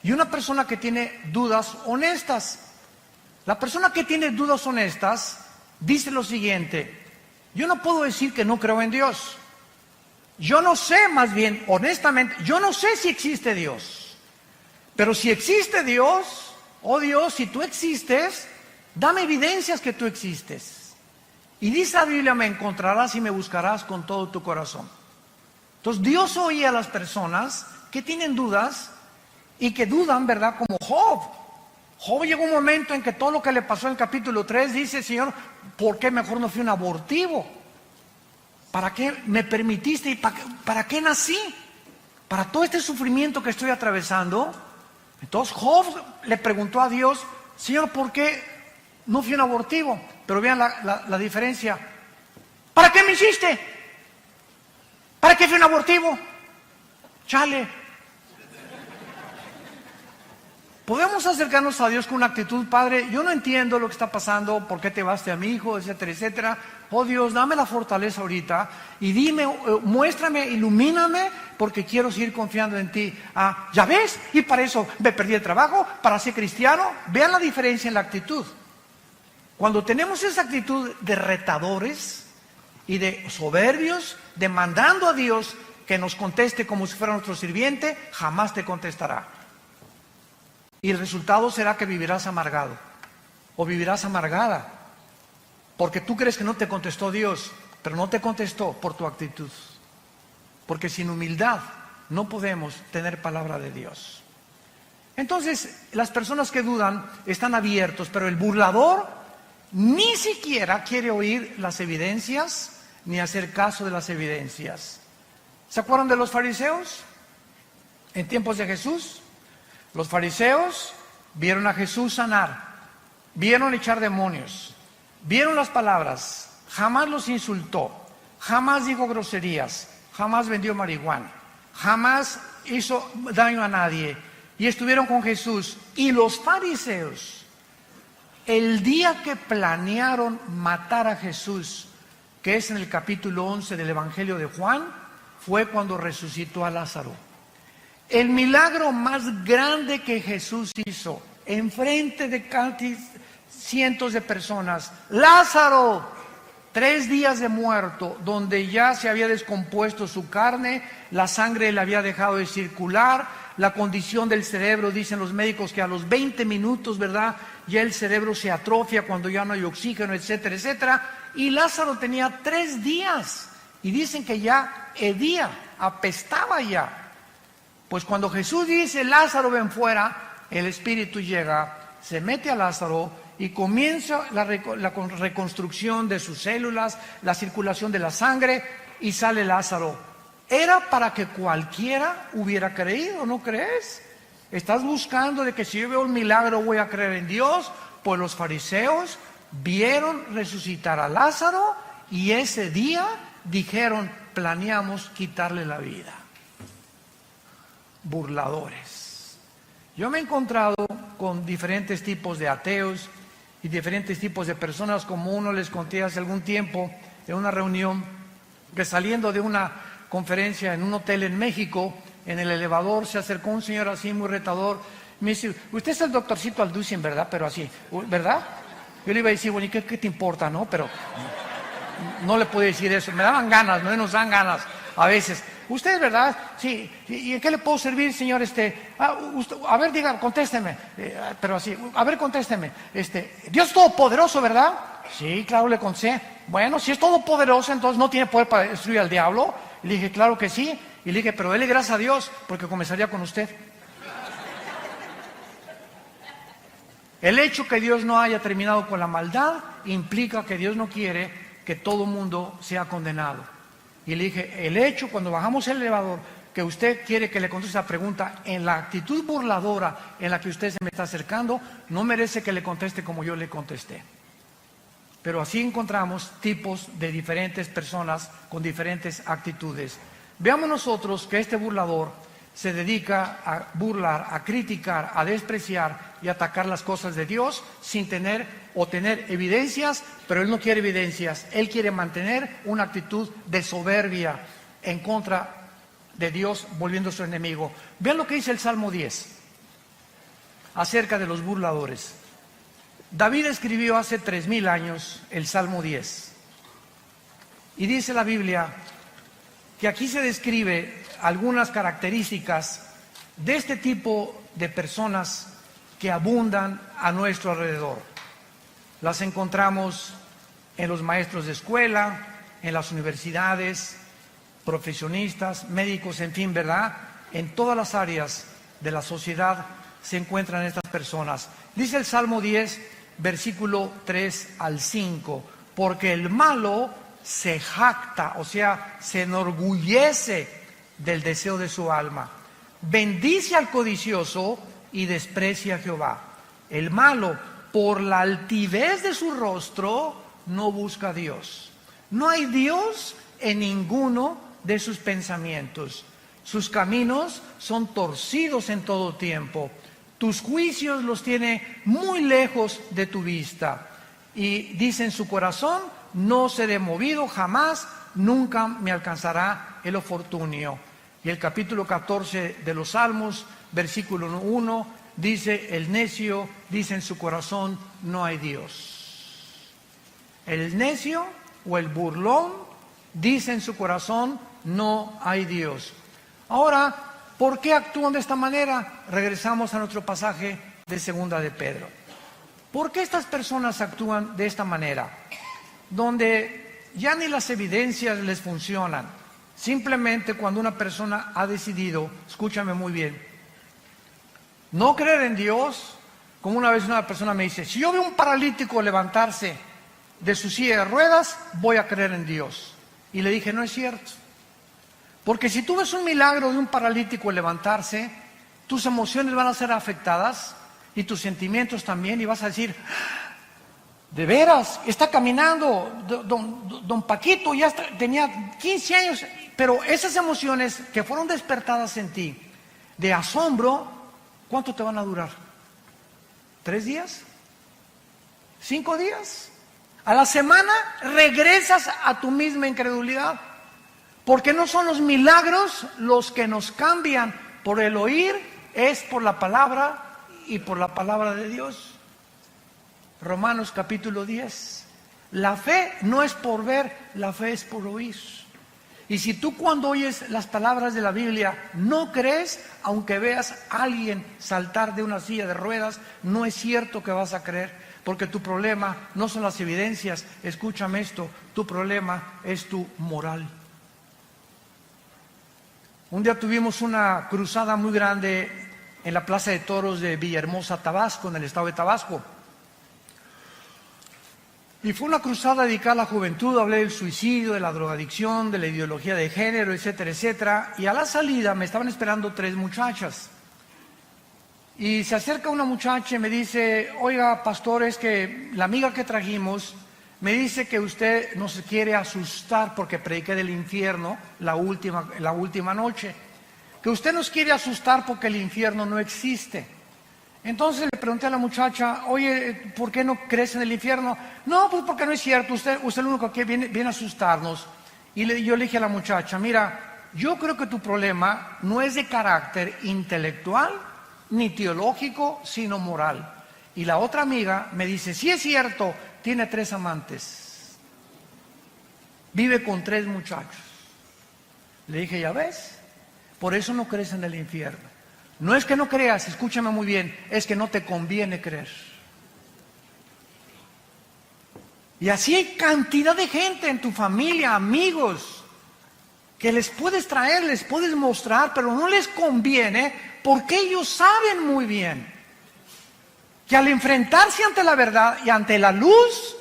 y una persona que tiene dudas honestas. La persona que tiene dudas honestas dice lo siguiente: yo no puedo decir que no creo en Dios. Yo no sé, más bien, honestamente, yo no sé si existe Dios. Pero si existe Dios, oh Dios, si tú existes, dame evidencias que tú existes. Y dice la Biblia, me encontrarás y me buscarás con todo tu corazón. Entonces Dios oye a las personas que tienen dudas y que dudan, ¿verdad? Como Job. Job llegó un momento en que todo lo que le pasó en el capítulo 3 dice: Señor, ¿por qué mejor no fui un abortivo? ¿Para qué me permitiste y para qué nací? Para todo este sufrimiento que estoy atravesando. Entonces Job le preguntó a Dios: Señor, ¿por qué no fui un abortivo? Pero vean la diferencia. ¿Para qué me hiciste? ¿Para qué fui un abortivo? Chale. Podemos acercarnos a Dios con una actitud: Padre, yo no entiendo lo que está pasando, por qué te vaste a mi hijo, etcétera, etcétera. Oh Dios, dame la fortaleza ahorita y dime, muéstrame, ilumíname, porque quiero seguir confiando en ti. ¿Ya ves? Y para eso me perdí el trabajo, para ser cristiano. Vean la diferencia en la actitud. Cuando tenemos esa actitud de retadores y de soberbios, demandando a Dios que nos conteste como si fuera nuestro sirviente, jamás te contestará. Y el resultado será que vivirás amargado o vivirás amargada, porque tú crees que no te contestó Dios, pero no te contestó por tu actitud. Porque sin humildad no podemos tener palabra de Dios. Entonces, las personas que dudan están abiertos, pero el burlador ni siquiera quiere oír las evidencias ni hacer caso de las evidencias. ¿Se acuerdan de los fariseos? En tiempos de Jesús, los fariseos vieron a Jesús sanar, vieron echar demonios, vieron las palabras, jamás los insultó, jamás dijo groserías, jamás vendió marihuana, jamás hizo daño a nadie, y estuvieron con Jesús. Y los fariseos, el día que planearon matar a Jesús, que es en el capítulo 11 del Evangelio de Juan, fue cuando resucitó a Lázaro. El milagro más grande que Jesús hizo enfrente de cientos de personas: Lázaro, 3 días de muerto, donde ya se había descompuesto su carne, la sangre le había dejado de circular, la condición del cerebro, dicen los médicos que a los 20 minutos, ¿verdad?, ya el cerebro se atrofia cuando ya no hay oxígeno, etcétera, etcétera. Y Lázaro tenía 3 días y dicen que ya hedía, apestaba ya. Pues cuando Jesús dice: Lázaro, ven fuera, el Espíritu llega, se mete a Lázaro y comienza la reconstrucción de sus células, la circulación de la sangre, y sale Lázaro. Era para que cualquiera hubiera creído, ¿no crees? Estás buscando de que si yo veo un milagro voy a creer en Dios. Pues los fariseos vieron resucitar a Lázaro y ese día dijeron: planeamos quitarle la vida. Burladores. Yo me he encontrado con diferentes tipos de ateos y diferentes tipos de personas, como uno les conté hace algún tiempo en una reunión, que saliendo de una conferencia en un hotel en México, en el elevador se acercó un señor así muy retador. Me dice: usted es el doctorcito Alducin, ¿verdad? Pero así, ¿verdad? Yo le iba a decir: bueno, ¿y qué te importa, no? Pero no le pude decir eso. Me daban ganas, no nos dan ganas a veces. Usted, ¿verdad? Sí. ¿Y en qué le puedo servir, señor? A ver, diga, contésteme. Pero así, a ver, contésteme. Dios es todopoderoso, ¿verdad? Sí, claro, le contesté. Bueno, si es todopoderoso, entonces no tiene poder para destruir al diablo. Y le dije: claro que sí. Y le dije: pero dele gracias a Dios, porque comenzaría con usted. El hecho que Dios no haya terminado con la maldad implica que Dios no quiere que todo mundo sea condenado. Y le dije: el hecho, cuando bajamos el elevador, que usted quiere que le conteste esa pregunta en la actitud burladora en la que usted se me está acercando, no merece que le conteste como yo le contesté. Pero así encontramos tipos de diferentes personas con diferentes actitudes. Veamos nosotros que este burlador se dedica a burlar, a criticar, a despreciar y atacar las cosas de Dios sin tener evidencias, pero él no quiere evidencias. Él quiere mantener una actitud de soberbia en contra de Dios, volviendo su enemigo. Vean lo que dice el Salmo 10 acerca de los burladores. David escribió hace 3000 años el Salmo 10 y dice la Biblia que aquí se describe algunas características de este tipo de personas que abundan a nuestro alrededor. Las encontramos en los maestros de escuela, en las universidades, profesionistas, médicos, en fin, ¿verdad? En todas las áreas de la sociedad se encuentran estas personas. Dice el Salmo 10, versículo 3 al 5, porque el malo se jacta, o sea, se enorgullece del deseo de su alma. Bendice al codicioso y desprecia a Jehová. El malo, por la altivez de su rostro, no busca a Dios. No hay Dios en ninguno de sus pensamientos. Sus caminos son torcidos en todo tiempo. Tus juicios los tiene muy lejos de tu vista. Y dice en su corazón, no seré movido jamás, nunca me alcanzará el oportunio. Y el capítulo 14 de los Salmos, versículo 1, dice, el necio dice en su corazón, no hay Dios. El necio o el burlón dice en su corazón, no hay Dios. Ahora, ¿por qué actúan de esta manera? Regresamos a nuestro pasaje de Segunda de Pedro. ¿Por qué estas personas actúan de esta manera? Donde ya ni las evidencias les funcionan. Simplemente cuando una persona ha decidido, escúchame muy bien, no creer en Dios, como una vez una persona me dice, si yo veo un paralítico levantarse de su silla de ruedas, voy a creer en Dios. Y le dije, no es cierto. Porque si tú ves un milagro de un paralítico levantarse, tus emociones van a ser afectadas y tus sentimientos también, y vas a decir, de veras, está caminando, don Paquito ya tenía 15 años, pero esas emociones que fueron despertadas en ti de asombro, ¿cuánto te van a durar? ¿3 días? ¿5 días? A la semana regresas a tu misma incredulidad. Porque no son los milagros los que nos cambian por el oír, es por la palabra y por la palabra de Dios. Romanos capítulo 10. La fe no es por ver, la fe es por oír. Y si tú cuando oyes las palabras de la Biblia no crees, aunque veas a alguien saltar de una silla de ruedas, no es cierto que vas a creer, porque tu problema no son las evidencias, escúchame esto, tu problema es tu moral. Un día tuvimos una cruzada muy grande en la Plaza de Toros de Villahermosa, Tabasco, en el estado de Tabasco. Y fue una cruzada dedicada a la juventud, hablé del suicidio, de la drogadicción, de la ideología de género, etcétera, etcétera. Y a la salida me estaban esperando 3 muchachas. Y se acerca una muchacha y me dice, oiga, pastor, es que la amiga que trajimos me dice que usted nos quiere asustar porque prediqué del infierno la última noche. Que usted nos quiere asustar porque el infierno no existe. Entonces le pregunté a la muchacha, oye, ¿por qué no crees en el infierno? No, pues porque no es cierto, usted es el único que viene a asustarnos. Y yo le dije a la muchacha, mira, yo creo que tu problema no es de carácter intelectual ni teológico, sino moral. Y la otra amiga me dice, sí es cierto, tiene 3 amantes, vive con 3 muchachos. Le dije, ya ves, por eso no crees en el infierno. No es que no creas, escúchame muy bien, es que no te conviene creer. Y así hay cantidad de gente en tu familia, amigos, que les puedes traer, les puedes mostrar, pero no les conviene porque ellos saben muy bien que al enfrentarse ante la verdad y ante la luz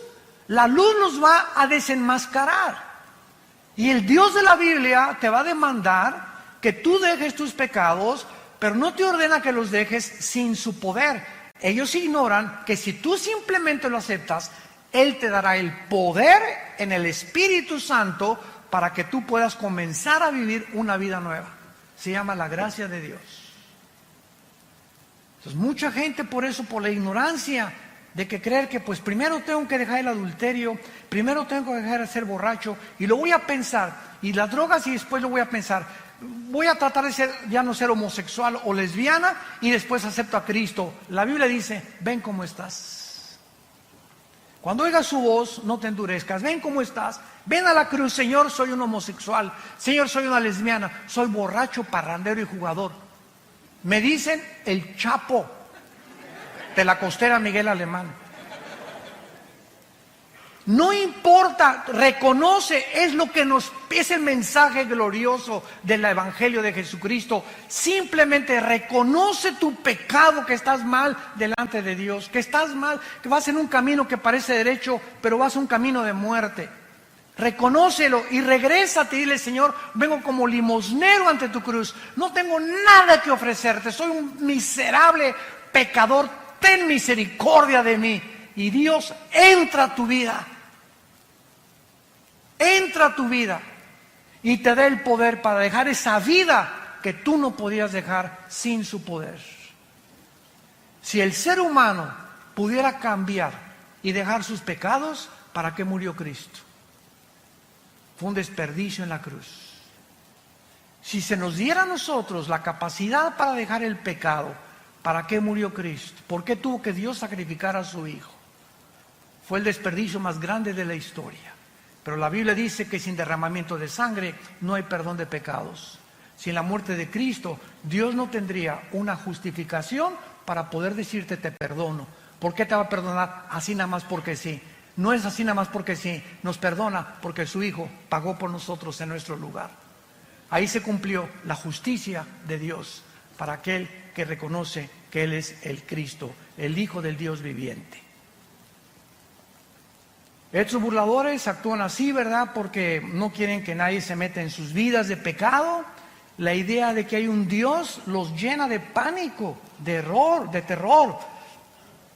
los va a desenmascarar. Y el Dios de la Biblia te va a demandar que tú dejes tus pecados, pero no te ordena que los dejes sin su poder. Ellos ignoran que si tú simplemente lo aceptas, Él te dará el poder en el Espíritu Santo para que tú puedas comenzar a vivir una vida nueva. Se llama la gracia de Dios. Entonces mucha gente por eso, por la ignorancia de que creer que pues primero tengo que dejar el adulterio, primero tengo que dejar de ser borracho y lo voy a pensar, y las drogas y después lo voy a pensar. Voy a tratar de ya no ser homosexual o lesbiana y después acepto a Cristo. La Biblia dice, ven cómo estás. Cuando oigas su voz, no te endurezcas. Ven cómo estás. Ven a la cruz, Señor, soy un homosexual. Señor, soy una lesbiana. Soy borracho, parrandero y jugador. Me dicen el Chapo de la costera Miguel Alemán. No importa, reconoce, es el mensaje glorioso del Evangelio de Jesucristo. Simplemente reconoce tu pecado, que estás mal delante de Dios, que estás mal, que vas en un camino que parece derecho, pero vas a un camino de muerte. Reconócelo y regrésate y dile, Señor, vengo como limosnero ante tu cruz. No tengo nada que ofrecerte, soy un miserable pecador, ten misericordia de mí. Y Dios entra a tu vida. Entra a tu vida y te da el poder para dejar esa vida que tú no podías dejar sin su poder. Si el ser humano pudiera cambiar y dejar sus pecados, ¿para qué murió Cristo? Fue un desperdicio en la cruz. Si se nos diera a nosotros la capacidad para dejar el pecado, ¿para qué murió Cristo? ¿Por qué tuvo que Dios sacrificar a su Hijo? Fue el desperdicio más grande de la historia. Pero la Biblia dice que sin derramamiento de sangre no hay perdón de pecados. Sin la muerte de Cristo, Dios no tendría una justificación para poder decirte te perdono. ¿Por qué te va a perdonar? Así nada más porque sí. No es así nada más porque sí. Nos perdona porque su Hijo pagó por nosotros en nuestro lugar. Ahí se cumplió la justicia de Dios para aquel que reconoce que Él es el Cristo, el Hijo del Dios viviente. Estos burladores actúan así, ¿verdad? Porque no quieren que nadie se meta en sus vidas de pecado. La idea de que hay un Dios los llena de pánico, de error, de terror,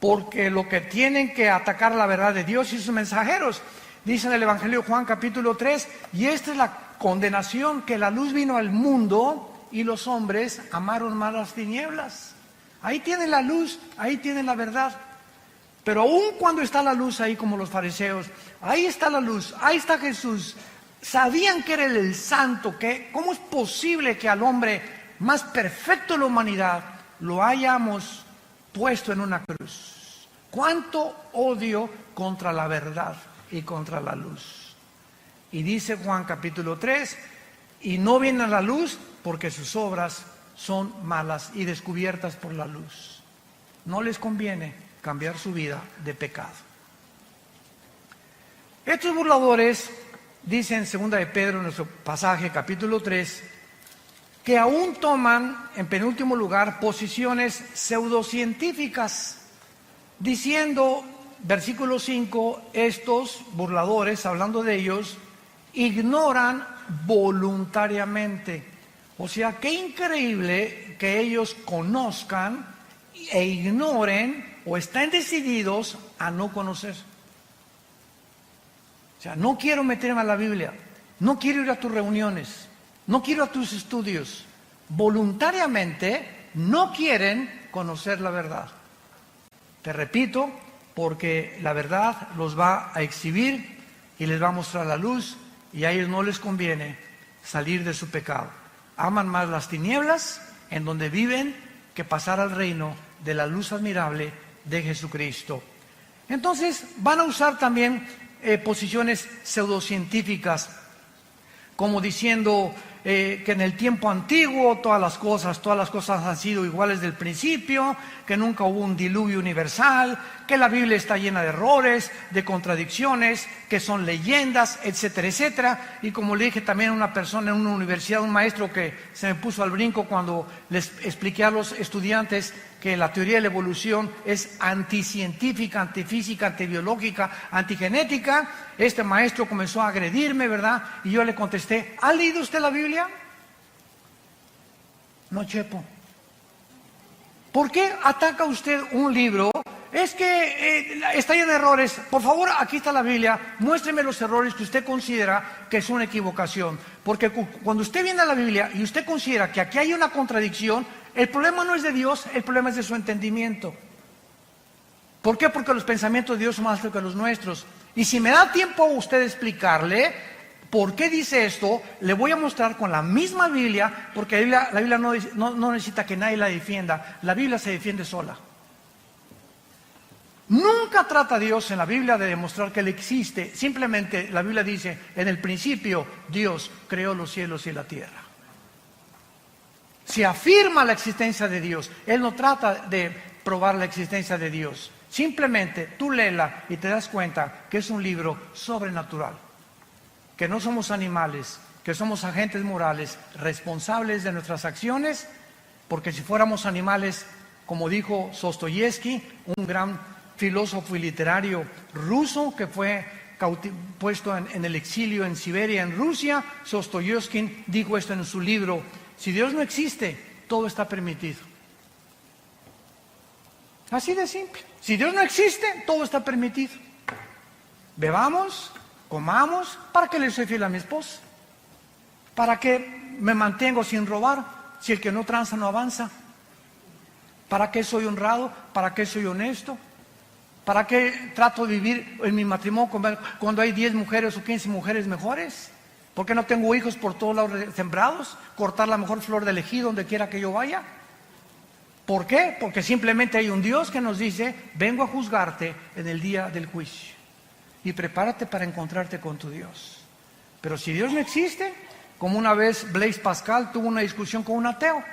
porque lo que tienen que atacar la verdad de Dios y sus mensajeros. Dice en el Evangelio de Juan capítulo 3, y esta es la condenación, que la luz vino al mundo y los hombres amaron más las tinieblas. Ahí tienen la luz, ahí tienen la verdad. Pero aun cuando está la luz ahí, como los fariseos, ahí está la luz, ahí está Jesús. Sabían que era el santo, que ¿cómo es posible que al hombre más perfecto de la humanidad lo hayamos puesto en una cruz? ¿Cuánto odio contra la verdad y contra la luz? Y dice Juan capítulo 3, y no vienen a la luz porque sus obras son malas y descubiertas por la luz. No les conviene cambiar su vida de pecado. Estos burladores dicen en 2 de Pedro, en nuestro pasaje, capítulo 3, que aún toman, en penúltimo lugar, posiciones pseudocientíficas, diciendo, versículo 5, estos burladores, hablando de ellos, ignoran voluntariamente. O sea, qué increíble que ellos conozcan e ignoren o estén decididos a no conocer. O sea, no quiero meterme a la Biblia, no quiero ir a tus reuniones, no quiero a tus estudios. Voluntariamente no quieren conocer la verdad. Te repito, porque la verdad los va a exhibir y les va a mostrar la luz, y a ellos no les conviene salir de su pecado. Aman más las tinieblas en donde viven que pasar al reino de la luz admirable de Jesucristo. Entonces van a usar también posiciones pseudocientíficas, como diciendo que en el tiempo antiguo todas las cosas han sido iguales del principio, que nunca hubo un diluvio universal, que la Biblia está llena de errores, de contradicciones, que son leyendas, etcétera, etcétera. Y como le dije también a una persona en una universidad, un maestro que se me puso al brinco cuando les expliqué a los estudiantes que la teoría de la evolución es anticientífica, antifísica, antibiológica, antigenética. Este maestro comenzó a agredirme, ¿verdad? Y yo le contesté, ¿ha leído usted la Biblia? No, Chepo. ¿Por qué ataca usted un libro? Es que está lleno de errores. Por favor, aquí está la Biblia. Muéstreme los errores que usted considera que es una equivocación. Porque cuando usted viene a la Biblia y usted considera que aquí hay una contradicción, el problema no es de Dios, el problema es de su entendimiento. ¿Por qué? Porque los pensamientos de Dios son más altos que los nuestros. Y si me da tiempo a usted explicarle por qué dice esto, le voy a mostrar con la misma Biblia, porque la Biblia no necesita que nadie la defienda. La Biblia se defiende sola. Nunca trata Dios en la Biblia de demostrar que Él existe. Simplemente la Biblia dice, en el principio Dios creó los cielos y la tierra. Se afirma la existencia de Dios. Él no trata de probar la existencia de Dios. Simplemente tú léela y te das cuenta que es un libro sobrenatural. Que no somos animales, que somos agentes morales responsables de nuestras acciones, porque si fuéramos animales, como dijo Dostoyevsky, un gran filósofo y literario ruso que fue puesto en el exilio en Siberia, en Rusia, Dostoyevsky dijo esto en su libro: si Dios no existe, todo está permitido. Así de simple. Si Dios no existe, todo está permitido. Bebamos, comamos, ¿para qué le soy fiel a mi esposa? ¿Para qué me mantengo sin robar? si el que no tranza no avanza? ¿Para qué soy honrado? ¿Para qué soy honesto? ¿Para qué trato de vivir en mi matrimonio cuando hay 10 mujeres o 15 mujeres mejores? ¿Por qué no tengo hijos por todos lados sembrados? ¿Cortar la mejor flor del ejido donde quiera que yo vaya? ¿Por qué? Porque simplemente hay un Dios que nos dice: vengo a juzgarte en el día del juicio y prepárate para encontrarte con tu Dios. Pero si Dios no existe, como una vez Blaise Pascal tuvo una discusión con un ateo,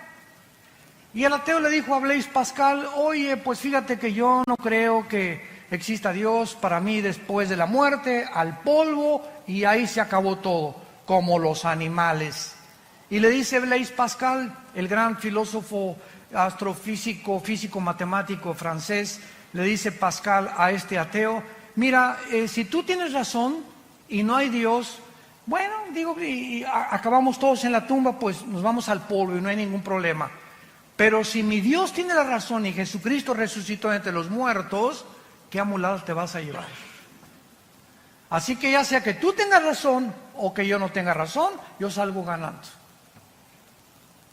y el ateo le dijo a Blaise Pascal: oye, pues fíjate que yo no creo que exista Dios. Para mí, después de la muerte, al polvo, y ahí se acabó todo, como los animales. Y le dice Blaise Pascal, el gran filósofo, astrofísico, físico matemático francés, le dice Pascal a este ateo: mira, si tú tienes razón y no hay Dios, bueno, digo, y acabamos todos en la tumba, pues nos vamos al polvo y no hay ningún problema. Pero si mi Dios tiene la razón y Jesucristo resucitó entre los muertos, ¿qué amuladas te vas a llevar? Así que ya sea que tú tengas razón o que yo no tenga razón, yo salgo ganando.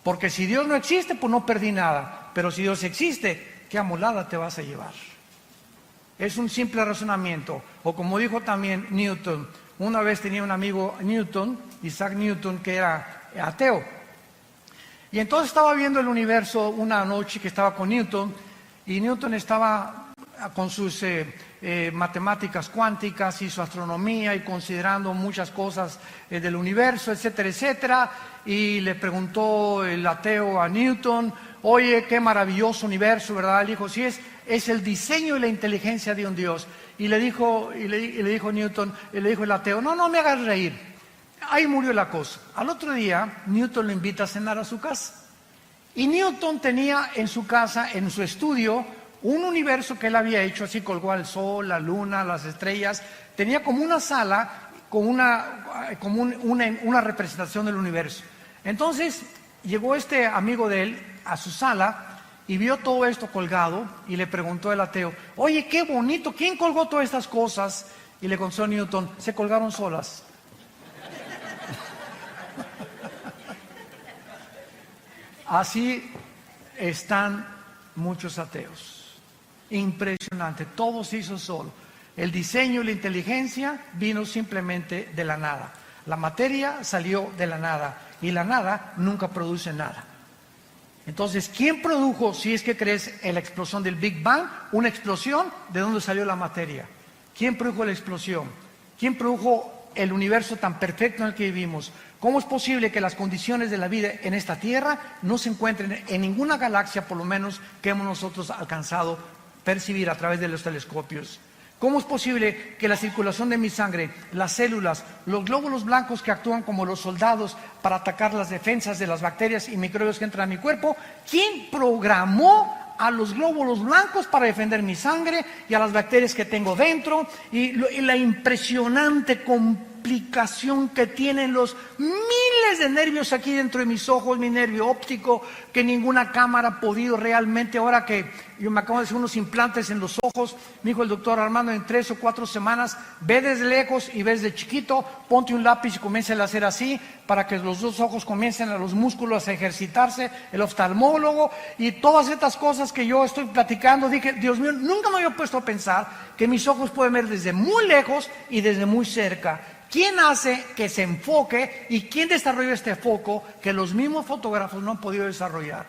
Porque si Dios no existe, pues no perdí nada. Pero si Dios existe, ¿qué amulada te vas a llevar? Es un simple razonamiento. O como dijo también Newton, una vez tenía un amigo Newton, Isaac Newton, que era ateo. Y entonces estaba viendo el universo una noche que estaba con Newton, y Newton estaba con sus matemáticas cuánticas y su astronomía y considerando muchas cosas del universo, etcétera, etcétera. Y le preguntó el ateo a Newton: oye, qué maravilloso universo, ¿verdad? Le dijo: sí, es el diseño y la inteligencia de un Dios. Y le dijo Newton, le dijo el ateo: no me hagas reír. Ahí murió la cosa. Al otro día, Newton lo invita a cenar a su casa. Y Newton tenía en su casa, en su estudio, un universo que él había hecho, así colgó al sol, la luna, las estrellas. Tenía como una sala con una representación del universo. Entonces llegó este amigo de él a su sala y vio todo esto colgado y le preguntó el ateo: oye, qué bonito, ¿quién colgó todas estas cosas? Y le contestó Newton: se colgaron solas. Así están muchos ateos. Impresionante, todo se hizo solo. El diseño y la inteligencia vino simplemente de la nada. La materia salió de la nada y la nada nunca produce nada. Entonces, ¿quién produjo, si es que crees en la explosión del Big Bang, una explosión? ¿De dónde salió la materia? ¿Quién produjo la explosión? ¿Quién produjo el universo tan perfecto en el que vivimos? ¿Cómo es posible que las condiciones de la vida en esta Tierra no se encuentren en ninguna galaxia, por lo menos, que hemos nosotros alcanzado a percibir a través de los telescopios? ¿Cómo es posible que la circulación de mi sangre, las células, los glóbulos blancos que actúan como los soldados para atacar las defensas de las bacterias y microbios que entran a mi cuerpo? ¿Quién programó a los glóbulos blancos para defender mi sangre y a las bacterias que tengo dentro? Y la impresionante complicación que tienen los miles de nervios aquí dentro de mis ojos, mi nervio óptico, que ninguna cámara ha podido realmente. Ahora que yo me acabo de hacer unos implantes en los ojos, me dijo el doctor Armando: en 3 o 4 semanas, ve desde lejos y ves de chiquito, ponte un lápiz y comienza a hacer así, para que los dos ojos comiencen a los músculos a ejercitarse, el oftalmólogo y todas estas cosas que yo estoy platicando. Dije: Dios mío, nunca me había puesto a pensar que mis ojos pueden ver desde muy lejos y desde muy cerca. ¿Quién hace que se enfoque y quién desarrolla este foco que los mismos fotógrafos no han podido desarrollar?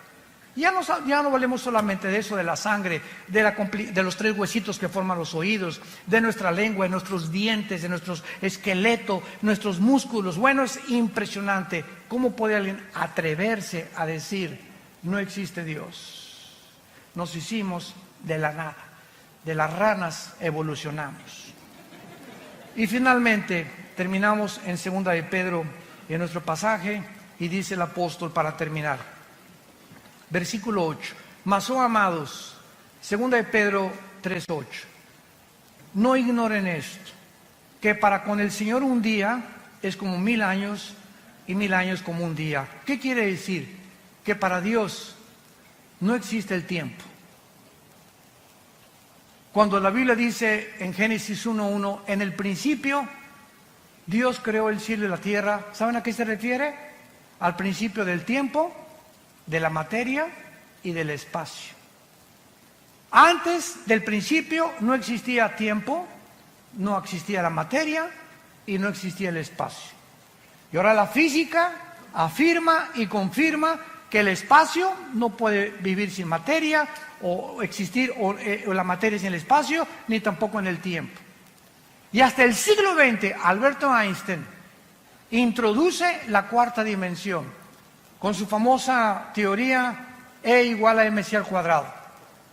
Ya no valemos solamente de eso, de la sangre, de los 3 huesitos que forman los oídos, de nuestra lengua, de nuestros dientes, de nuestro esqueleto, nuestros músculos. Bueno, es impresionante cómo puede alguien atreverse a decir: no existe Dios. Nos hicimos de la nada, de las ranas evolucionamos. Y finalmente terminamos en 2 de Pedro, en nuestro pasaje, y dice el apóstol para terminar, versículo 8: mas, oh amados, 2 de Pedro 3:8, no ignoren esto, que para con el Señor un día es como 1000 años y 1000 años como un día. ¿Qué quiere decir? Que para Dios no existe el tiempo. Cuando la Biblia dice en Génesis 1:1, en el principio Dios creó el cielo y la tierra, ¿saben a qué se refiere? Al principio del tiempo de la materia y del espacio. Antes del principio no existía tiempo, no existía la materia y no existía el espacio. Y ahora la física afirma y confirma que el espacio no puede vivir sin materia o existir o la materia sin el espacio, ni tampoco en el tiempo. Y hasta el siglo XX, Alberto Einstein introduce la cuarta dimensión con su famosa teoría E igual a mc al cuadrado.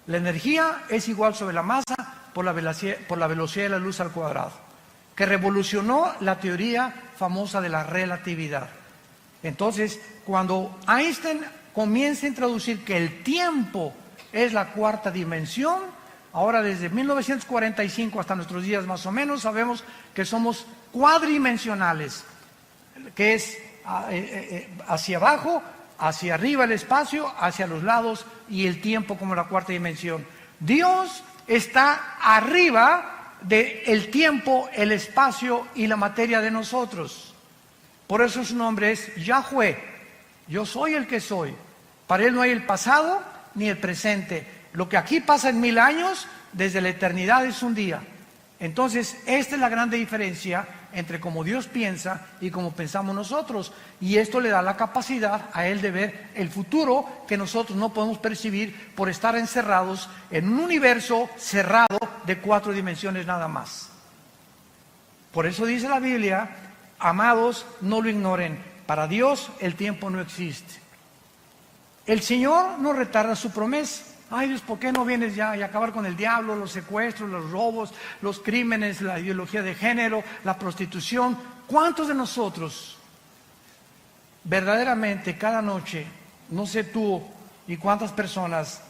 La energía es igual sobre la masa por la velocidad de la luz al cuadrado, que revolucionó la teoría famosa de la relatividad. Entonces, cuando Einstein comienza a introducir que el tiempo es la cuarta dimensión, ahora desde 1945 hasta nuestros días más o menos, sabemos que somos cuadridimensionales, que es hacia abajo, hacia arriba el espacio, hacia los lados y el tiempo como la cuarta dimensión. Dios está arriba del tiempo, el espacio y la materia de nosotros. Por eso su nombre es Yahweh. Yo soy el que soy. Para Él no hay el pasado ni el presente. Lo que aquí pasa en 1000 años, desde la eternidad es un día. Entonces, esta es la grande diferencia entre cómo Dios piensa y cómo pensamos nosotros. Y esto le da la capacidad a Él de ver el futuro que nosotros no podemos percibir por estar encerrados en un universo cerrado de 4 dimensiones nada más. Por eso dice la Biblia, amados, no lo ignoren. Para Dios el tiempo no existe. El Señor no retarda su promesa. Ay Dios, ¿por qué no vienes ya y acabar con el diablo, los secuestros, los robos, los crímenes, la ideología de género, la prostitución? ¿Cuántos de nosotros verdaderamente cada noche, no sé tú y cuántas personas,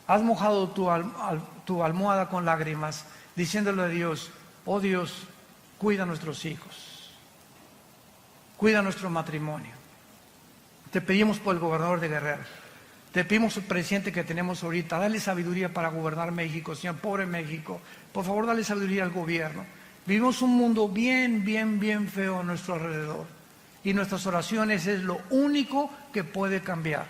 has mojado tu almohada con lágrimas diciéndole a Dios, oh Dios, cuida a nuestros hijos, cuida nuestro matrimonio? Te pedimos por el gobernador de Guerrero. Te pedimos al presidente que tenemos ahorita, dale sabiduría para gobernar México, Señor, pobre México. Por favor, dale sabiduría al gobierno. Vivimos un mundo bien feo a nuestro alrededor. Y nuestras oraciones es lo único que puede cambiar.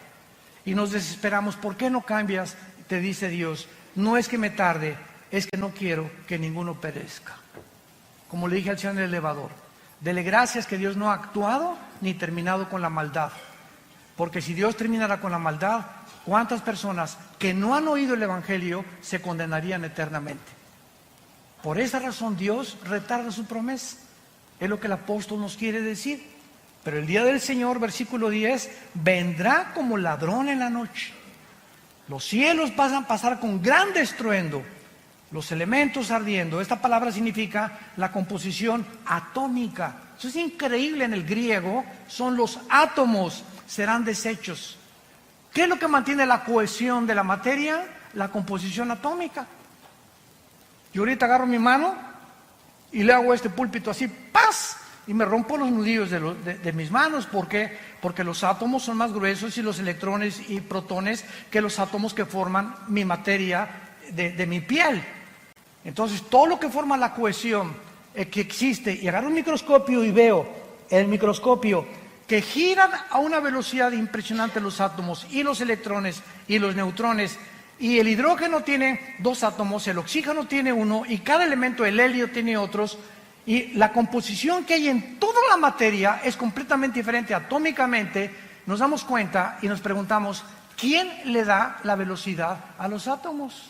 Y nos desesperamos, ¿por qué no cambias? Te dice Dios, no es que me tarde, es que no quiero que ninguno perezca. Como le dije al Señor en el elevador, dele gracias que Dios no ha actuado ni terminado con la maldad. Porque si Dios terminara con la maldad, ¿cuántas personas que no han oído el Evangelio se condenarían eternamente? Por esa razón Dios retarda su promesa. Es lo que el apóstol nos quiere decir. Pero el día del Señor, versículo 10, vendrá como ladrón en la noche. Los cielos van a pasar con gran estruendo, los elementos ardiendo. Esta palabra significa la composición atómica. Eso es increíble en el griego, son los átomos. Serán desechos. ¿Qué es lo que mantiene la cohesión de la materia? La composición atómica. Yo ahorita agarro mi mano y le hago este púlpito así, ¡paz! Y me rompo los nudillos de mis manos. ¿Por qué? Porque los átomos son más gruesos y los electrones y protones que los átomos que forman mi materia de mi piel. Entonces, todo lo que forma la cohesión que existe, y agarro un microscopio y veo el microscopio que giran a una velocidad impresionante los átomos y los electrones y los neutrones, y el hidrógeno tiene 2 átomos, el oxígeno tiene 1, y cada elemento, el helio, tiene otros, y la composición que hay en toda la materia es completamente diferente atómicamente. Nos damos cuenta y nos preguntamos, ¿quién le da la velocidad a los átomos?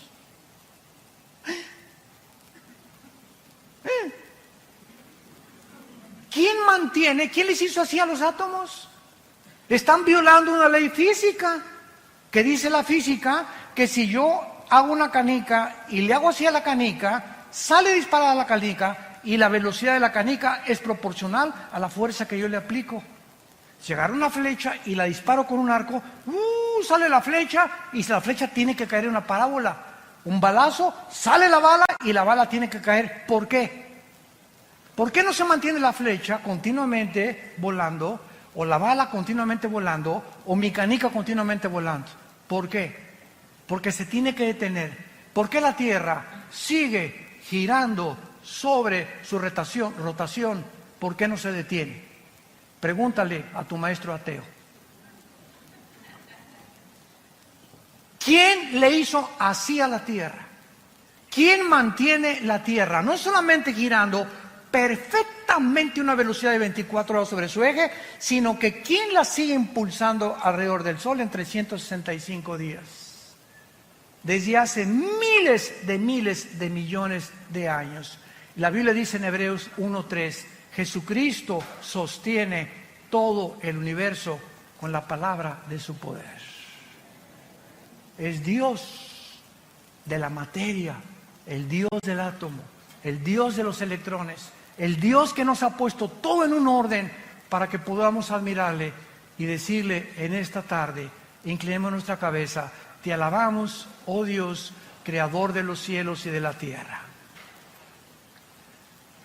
¿Quién les hizo así a los átomos? Están violando una ley física, que dice la física, que si yo hago una canica y le hago así a la canica, sale disparada la canica y la velocidad de la canica es proporcional a la fuerza que yo le aplico. Si agarro una flecha y la disparo con un arco, sale la flecha y la flecha tiene que caer en una parábola. Un balazo, sale la bala y la bala tiene que caer. ¿Por qué? ¿Por qué no se mantiene la flecha continuamente volando, o la bala continuamente volando, o mi canica continuamente volando? ¿Por qué? Porque se tiene que detener. ¿Por qué la Tierra sigue girando sobre su rotación? ¿Por qué no se detiene? Pregúntale a tu maestro ateo. ¿Quién le hizo así a la tierra? ¿Quién mantiene la tierra? No solamente girando perfectamente a una velocidad de 24 grados sobre su eje, sino que ¿quién la sigue impulsando alrededor del Sol en 365 días? Desde hace miles de millones de años. La Biblia dice en Hebreos 1:3, Jesucristo sostiene todo el universo con la palabra de su poder. Es Dios de la materia, el Dios del átomo, el Dios de los electrones, el Dios que nos ha puesto todo en un orden para que podamos admirarle y decirle en esta tarde, inclinemos nuestra cabeza, te alabamos, oh Dios, creador de los cielos y de la tierra.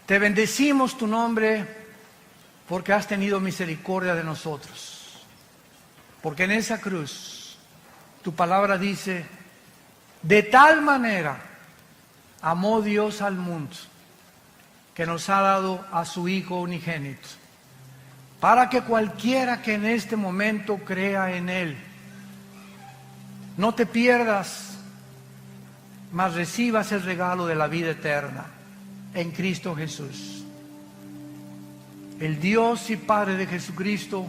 Te bendecimos tu nombre porque has tenido misericordia de nosotros. Porque en esa cruz, tu palabra dice, de tal manera amó Dios al mundo, que nos ha dado a su Hijo unigénito, para que cualquiera que en este momento crea en Él, no te pierdas, mas recibas el regalo de la vida eterna en Cristo Jesús. El Dios y Padre de Jesucristo